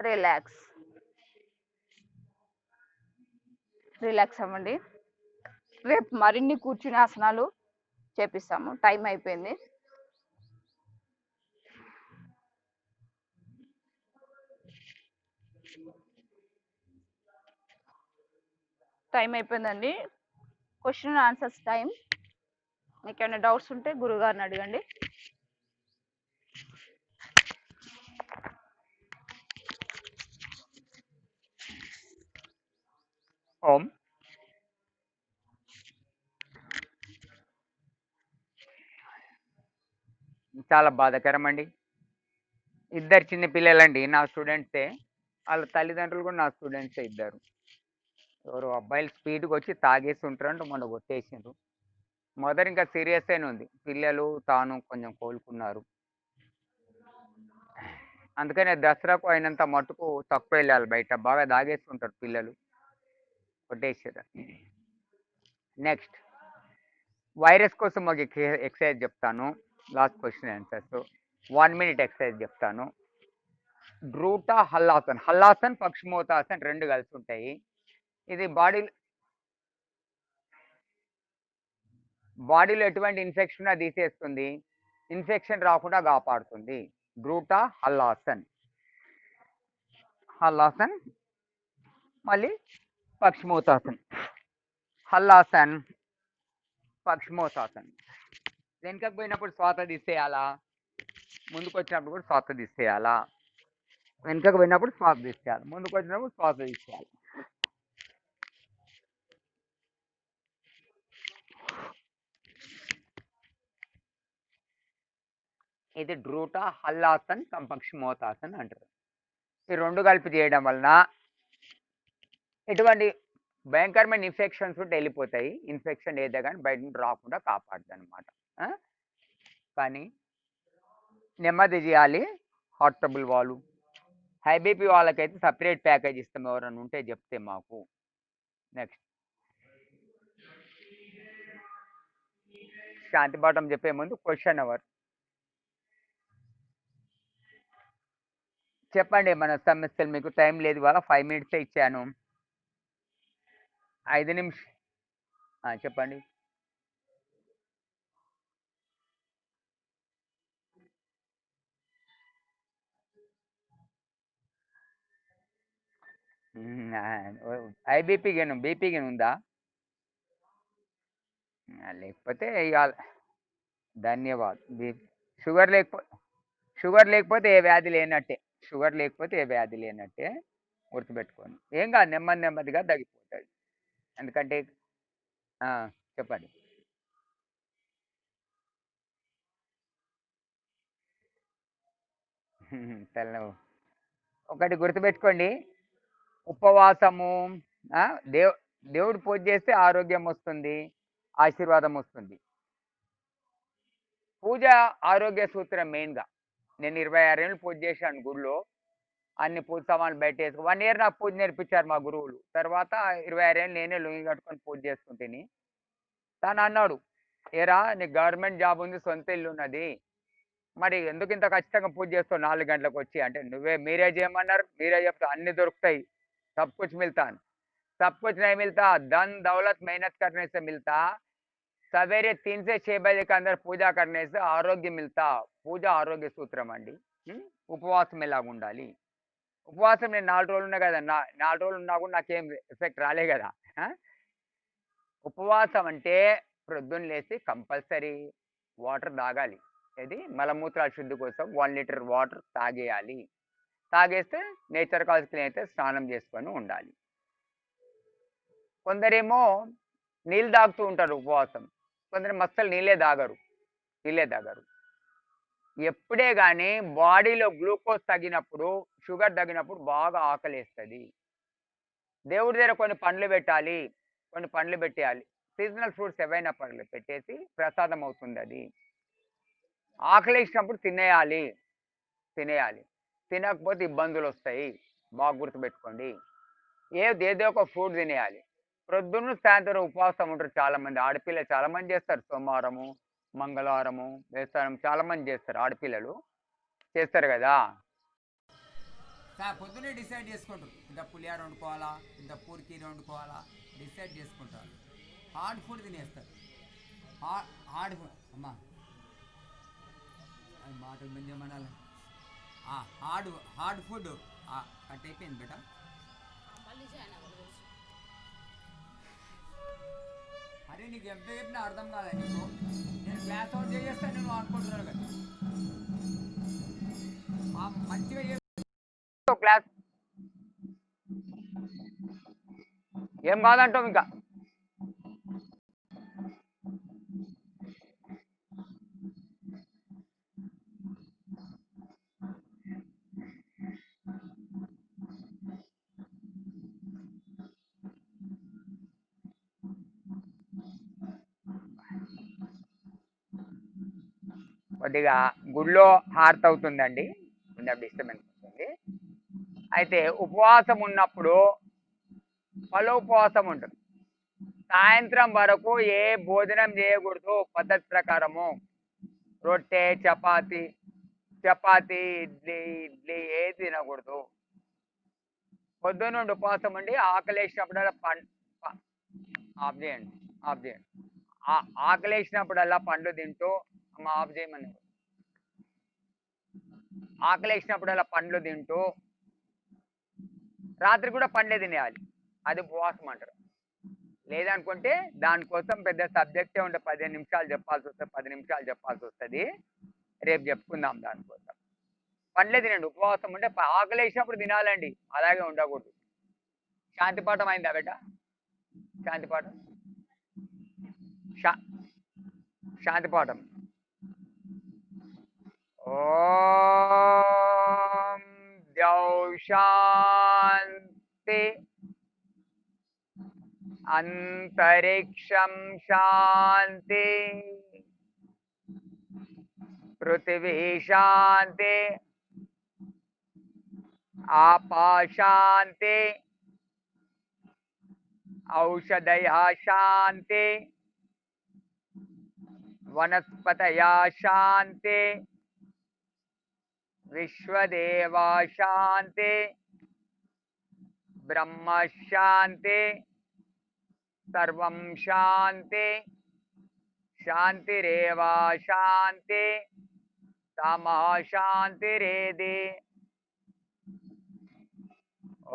రిలాక్స్. రిలాక్స్ అవ్వండి. రేపు మరిన్ని కూర్చునే ఆసనాలు చేపిస్తాము. టైం అయిపోయింది. టైం అయిపోయిందండి. Question and answers time. మీకు ఏమైనా డౌట్స్ ఉంటే గురుగారిని అడగండి. ఓం. చాలా బాధాకరం అండి. ఇద్దరు చిన్న పిల్లలండి నా స్టూడెంట్సే. వాళ్ళ తల్లిదండ్రులు కూడా నా స్టూడెంట్సే ఇద్దరు. ఎవరు అబ్బాయిలు స్పీడ్గా వచ్చి తాగేసి ఉంటారంటే మొన్న కొట్టేసిండ్రు. మదర్ ఇంకా సీరియస్ అయిన ఉంది. పిల్లలు తాను కొంచెం కోలుకున్నారు. అందుకనే దసరాకు అయినంత మట్టుకు తక్కువ వెళ్ళాలి బయట. బాగా తాగేస్తుంటారు పిల్లలు, కొట్టేసారు. నెక్స్ట్ వైరస్ కోసం ఒక ఎక్సర్సైజ్ చెప్తాను. Last question answers 1 minute exercise చెప్తాను. డ్రూటా హల్లాసన్. హల్లాసన్ పక్షిమోతాసన్ రెండు కలిసి ఉంటాయి. ఇది బాడీలో ఎటువంటి ఇన్ఫెక్షన్ తీసేస్తుంది, ఇన్ఫెక్షన్ రాకుండా కాపాడుతుంది. డ్రూటా హల్లాసన్. హల్లాసన్ మళ్ళీ పక్షిమోతాసన్. హల్లాసన్ పక్షిమోతాసన్. వెనుకకు పోయినప్పుడు శ్వాస తీసేయాలా, ముందుకు వచ్చినప్పుడు కూడా శ్వాస తీసేయాలా. వెనుకకు పోయినప్పుడు శ్వాస తీసేయాలి, ముందుకు వచ్చినప్పుడు శ్వాస తీసేయాలి. ఇది డ్రూటా హల్లాసన్ పక్షిమోతాసన్ అంటారు. ఈ రెండు కలిపి చేయడం వలన ఎటువంటి భయంకరమైన ఇన్ఫెక్షన్స్ ఉంటే వెళ్ళిపోతాయి. ఇన్ఫెక్షన్ ఏదో కానీ బయట నుండి రాకుండా కాపాడుతుంది అనమాట. కానీ నెమ్మది చేయాలి. హార్ట్ ట్రబుల్ వాళ్ళు, హై బీపీ వాళ్ళకైతే సపరేట్ ప్యాకేజ్ ఇస్తాం. ఎవరైనా ఉంటే చెప్తే మాకు. నెక్స్ట్ శాంతి పాఠం చెప్పే ముందు క్వశ్చన్ అవర్. చెప్పండి మన సమస్యలు. మీకు టైం లేదు, ఇవాళ 5 minutes ఇచ్చాను. 5 నిమిషం చెప్పండి. బీపీ గిన్ ఉందా? లేకపోతే ఇవాళ ధన్యవాద్. షుగర్ లేకపోతే ఏ వ్యాధి లేనట్టే. షుగర్ లేకపోతే ఏ వ్యాధి లేనట్టే గుర్తుపెట్టుకోండి. ఏం కాదు, నెమ్మదిగా తగ్గిపోతుంది. ఎందుకంటే చెప్పండి. ఒకటి గుర్తుపెట్టుకోండి, ఉపవాసము దేవుడు పూజ చేస్తే ఆరోగ్యం వస్తుంది, ఆశీర్వాదం వస్తుంది. పూజ ఆరోగ్య సూత్రం మెయిన్గా. నేను 26 ఏళ్ళు పూజ చేశాను గుడిలో. అన్ని పూజ సామాన్లు బయట వేసుకు 1 year నాకు పూజ నేర్పించారు మా గురువులు. తర్వాత 26 ఏళ్ళు నేనే లొంగి కట్టుకొని పూజ చేసుకుంటేని. తను అన్నాడు, ఏరా నీకు గవర్నమెంట్ జాబ్ ఉంది, సొంత ఇల్లు ఉన్నది, మరి ఎందుకు ఇంత ఖచ్చితంగా పూజ చేస్తావు 4 గంటలకు వచ్చి అంటే, మీరే చేయమన్నారు, మీరే చెప్తా అన్ని దొరుకుతాయి, सब कुछ मिलता है। सब कुछ नहीं मिलता, धन दौलत मेहनत करने से मिलता, सवेरे 3 से 6 बजे के अंदर पूजा करने से आरोग्य मिलता। పూజ ఆరోగ్య సూత్రం అండి. ఉపవాసం ఎలాగ ఉండాలి? ఉపవాసం నేను 4 రోజులు ఉన్నా కదా, 4 రోజులు ఉన్నా కూడా నాకేం ఎఫెక్ట్ రాలే కదా. ఉపవాసం అంటే ప్రొద్దున లేచి కంపల్సరీ వాటర్ తాగాలి. ఇది మలమూత్రాల శుద్ధి కోసం 1 లీటర్ వాటర్ తాగేయాలి. తాగేస్తే నేచర్ కాల్స్ క్లీన్ అయితే స్నానం చేసుకొని ఉండాలి. కొందరేమో నీళ్ళు తాగుతూ ఉంటారు ఉపవాసం, కొందరు మస్తలు నీళ్ళే తాగరు. ఎప్పుడే కానీ బాడీలో గ్లూకోజ్ తగ్గినప్పుడు, షుగర్ తగ్గినప్పుడు బాగా ఆకలేస్తుంది. దేవుడి దగ్గర కొన్ని పండ్లు పెట్టాలి. కొన్ని పండ్లు పెట్టేయాలి. సీజనల్ ఫ్రూట్స్ ఏవైనా పర్లేదు పెట్టేసి ప్రసాదం అవుతుంది అది. ఆకలేసినప్పుడు తినేయాలి. తినేయాలి. తినకపోతే ఇబ్బందులొస్తాయి. బాగా గుర్తుపెట్టుకోండి. ఏదో ఒక ఫ్రూట్ తినేయాలి. ప్రొద్దున్న, సాయంత్రం ఉపవాసం ఉంటారు చాలామంది. ఆడపిల్లలు చాలామంది చేస్తారు. సోమవారము, మంగళవారము, బేస్తవారం చాలామంది చేస్తారు ఆడపిల్లలు. చేస్తారు గదా! పొద్దున్నే డిసైడ్ చేసుకుంటారు ఇంత పులిహార వండుకోవాలా ఇంత పూరికీర వండుకోవాలా డిసైడ్ చేసుకుంటారు. హార్డ్ ఫుడ్ తినేస్తారు. హార్డ్ ఫుడ్ అమ్మా అది మాటలు మంచిగా మనాలి. హార్డ్ ఫుడ్ కట్ అయిపోయింది బేట. అరే నీకు ఎంత చెప్పినా అర్థం కాదా నీకు? నేను క్లాస్ అవుట్ చేస్తాను నువ్వు అనుకుంటున్నాను కదా. మంచిగా క్లాస్ ఏం కాదంటావు ఇంకా. కొద్దిగా గుడిలో హారతి అవుతుందండి. కొంచెం డిస్టర్బెన్స్ ఉంటుంది. అయితే ఉపవాసం ఉన్నప్పుడు ఉపవాసం ఉంటుంది. సాయంత్రం వరకు ఏ భోజనం చేయకూడదు పద్ధతి ప్రకారము. రొట్టె, చపాతి, ఇడ్లీ ఏది తినకూడదు. పొద్దున్నుండి ఉపవాసం ఉండి ఆకలేసినప్పుడల్లా ఆఫ్ చేయండి. ఆఫ్ చేయండి. ఆకలేసినప్పుడల్లా పండ్లు తింటూ ఆఫ్ చేయమని. ఆకలేసినప్పుడల్లా పండ్లు తింటూ రాత్రి కూడా పండ్లే తినేయాలి. అది ఉపవాసం అంటారు. లేదనుకుంటే దానికోసం పెద్ద సబ్జెక్టే ఉంటే 15 నిమిషాలు చెప్పాల్సి వస్తుంది, 10 నిమిషాలు చెప్పాల్సి వస్తుంది. రేపు చెప్పుకుందాం దానికోసం. పండ్లే తినండి. ఉపవాసం ఉంటే ఆకలేసినప్పుడు తినాలండి. అలాగే ఉండకూడదు. శాంతి పాఠం అయిందా బేట? శాంతి పాఠం శాంతి పాఠం. ఓం ద్యౌ శాంతి అంతరిక్షం శాంతి పృథివీ శాంతి आपा शांति औषधया शांति वनस्पतया शांति विश्वदेवा शांति ब्रह्म शांति सर्वं शांति शांतिरेव शांति तमः शांतिरेधि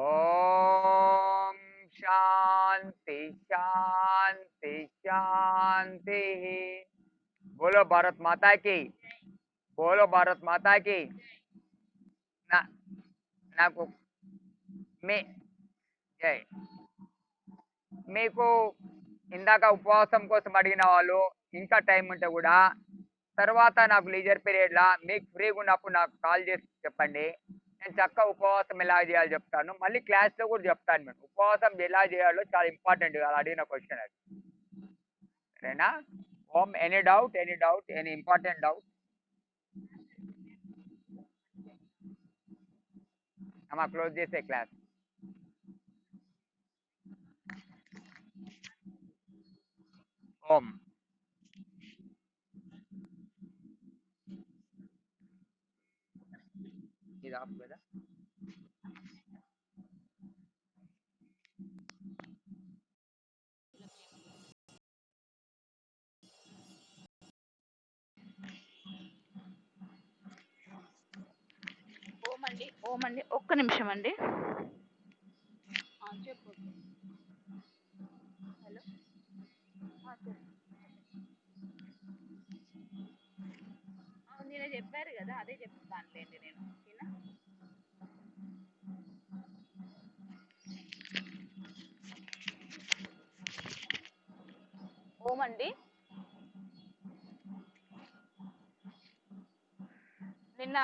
ओम शांति शांति शांति। बोलो भारत माता की, बोलो भारत माता की। ना నాకు మీ జై. మీకు ఇందాక ఉపవాసం కోసం అడిగిన వాళ్ళు ఇంకా టైం ఉంటే కూడా తర్వాత నాకు లీజర్ పీరియడ్లా మీకు ఫ్రీగా ఉన్నప్పుడు నాకు కాల్ చేసి చెప్పండి. నేను చక్కగా ఉపవాసం ఎలా చేయాలో చెప్తాను. మళ్ళీ క్లాస్లో కూడా చెప్తాను. మేము ఉపవాసం ఎలా చేయాలో చాలా ఇంపార్టెంట్ అలా అడిగిన క్వశ్చన్ అది. సరేనా? ఓం any doubt any important doubt? అమ్మా క్లోజ్ చేసే క్లాస్. ఓం ఇది ఆఫ్ కదా. ఓమండి ఒక్క నిమిషం అండి. చెప్పు. హలో నేనే చెప్పారు కదా అదే చెప్తానులేండి నేను. ఓకేనా? ఓమండి నిన్న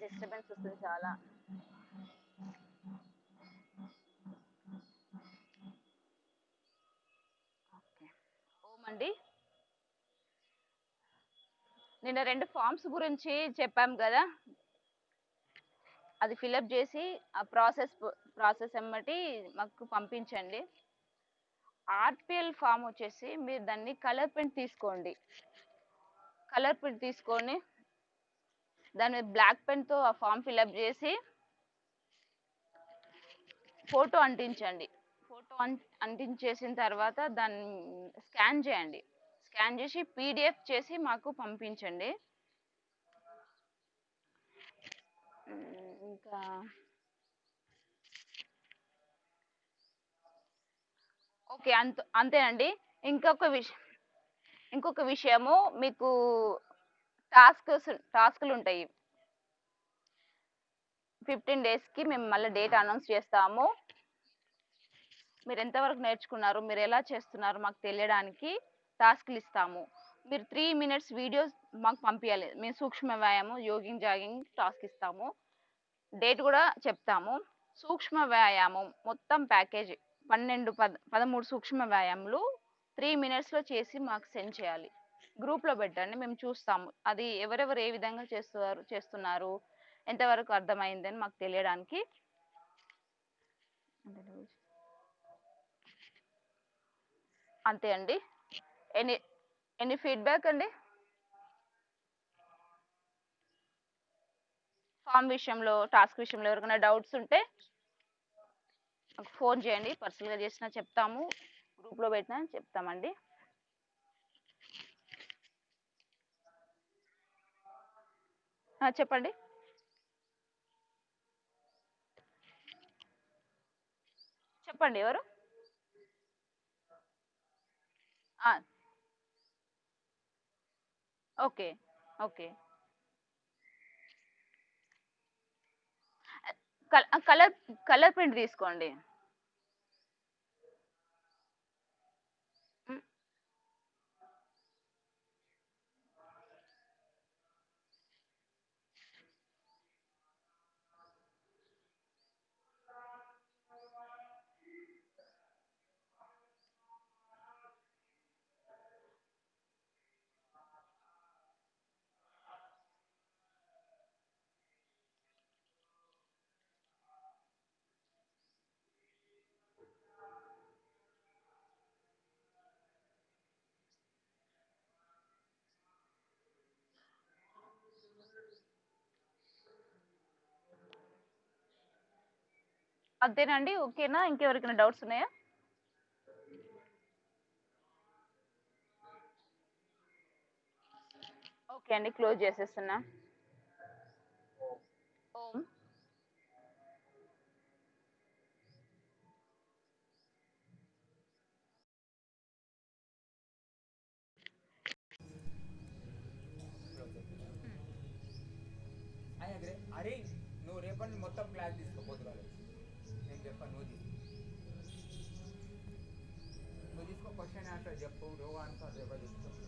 డిస్టర్బెన్స్ వస్తుంది చాలా. అండి నిన్న 2 ఫామ్స్ గురించి చెప్పాం కదా, అది ఫిలప్ చేసి ఆ ప్రాసెస్ ఎమ్మటి మాకు పంపించండి. ఆర్పిఎల్ ఫామ్ వచ్చేసి మీరు దాన్ని కలర్ ప్రింట్ తీసుకోండి. కలర్ ప్రింట్ తీసుకొని దాని మీద బ్లాక్ పెన్తో ఆ ఫామ్ ఫిలప్ చేసి ఫోటో అంటించండి. ఫోటో అంటించేసిన తర్వాత దాన్ని స్కాన్ చేయండి. స్కాన్ చేసి పీడిఎఫ్ చేసి మాకు పంపించండి. ఇంకా ఓకే, అంతేనండి. ఇంకొక విషయము, మీకు టాస్క్లు ఉంటాయి. 15 డేస్కి మేము మళ్ళీ డేట్ అనౌన్స్ చేస్తాము. మీరు ఎంతవరకు నేర్చుకున్నారు, మీరు ఎలా చేస్తున్నారు మాకు తెలియడానికి టాస్క్లు ఇస్తాము. మీరు 3 మినిట్స్ వీడియోస్ మాకు పంపించాలి. మేము సూక్ష్మ వ్యాయామం, జాగింగ్ టాస్క్ ఇస్తాము. డేట్ కూడా చెప్తాము. సూక్ష్మ వ్యాయామం మొత్తం ప్యాకేజ్ 13 సూక్ష్మ వ్యాయామాలు 3 మినిట్స్లో చేసి మాకు సెండ్ చేయాలి. గ్రూప్లో పెట్టండి, మేము చూస్తాము. అది ఎవరెవరు ఏ విధంగా చేస్తున్నారు ఎంతవరకు అర్థమైందని మాకు తెలియడానికి. అంతే అండి. ఎనీ ఫీడ్బ్యాక్ అండి? ఫామ్ విషయంలో, టాస్క్ విషయంలో ఎవరికైనా డౌట్స్ ఉంటే ఫోన్ చేయండి. పర్సనల్గా చేసినా చెప్తాము, గ్రూప్లో పెట్టినా చెప్తామండి. చెప్పండి. చెప్పండి ఎవరు? Okay okay. కలర్ ప్రింట్ తీసుకోండి. మ్, అంతేనండి. ఓకేనా? ఇంకెవరికైనా డౌట్స్ ఉన్నాయా? ఓకే అండి, క్లోజ్ చేసేస్తున్నా. ఓం అరే నువ్వు రేపటి మొత్తం క్లాస్ తీసుకోపోతురాలి. నేను చెప్పాను, నువ్వు తీసుకో. క్వశ్చన్ ఆన్సర్ చెప్పు, రో ఆన్సర్ చెప్పు.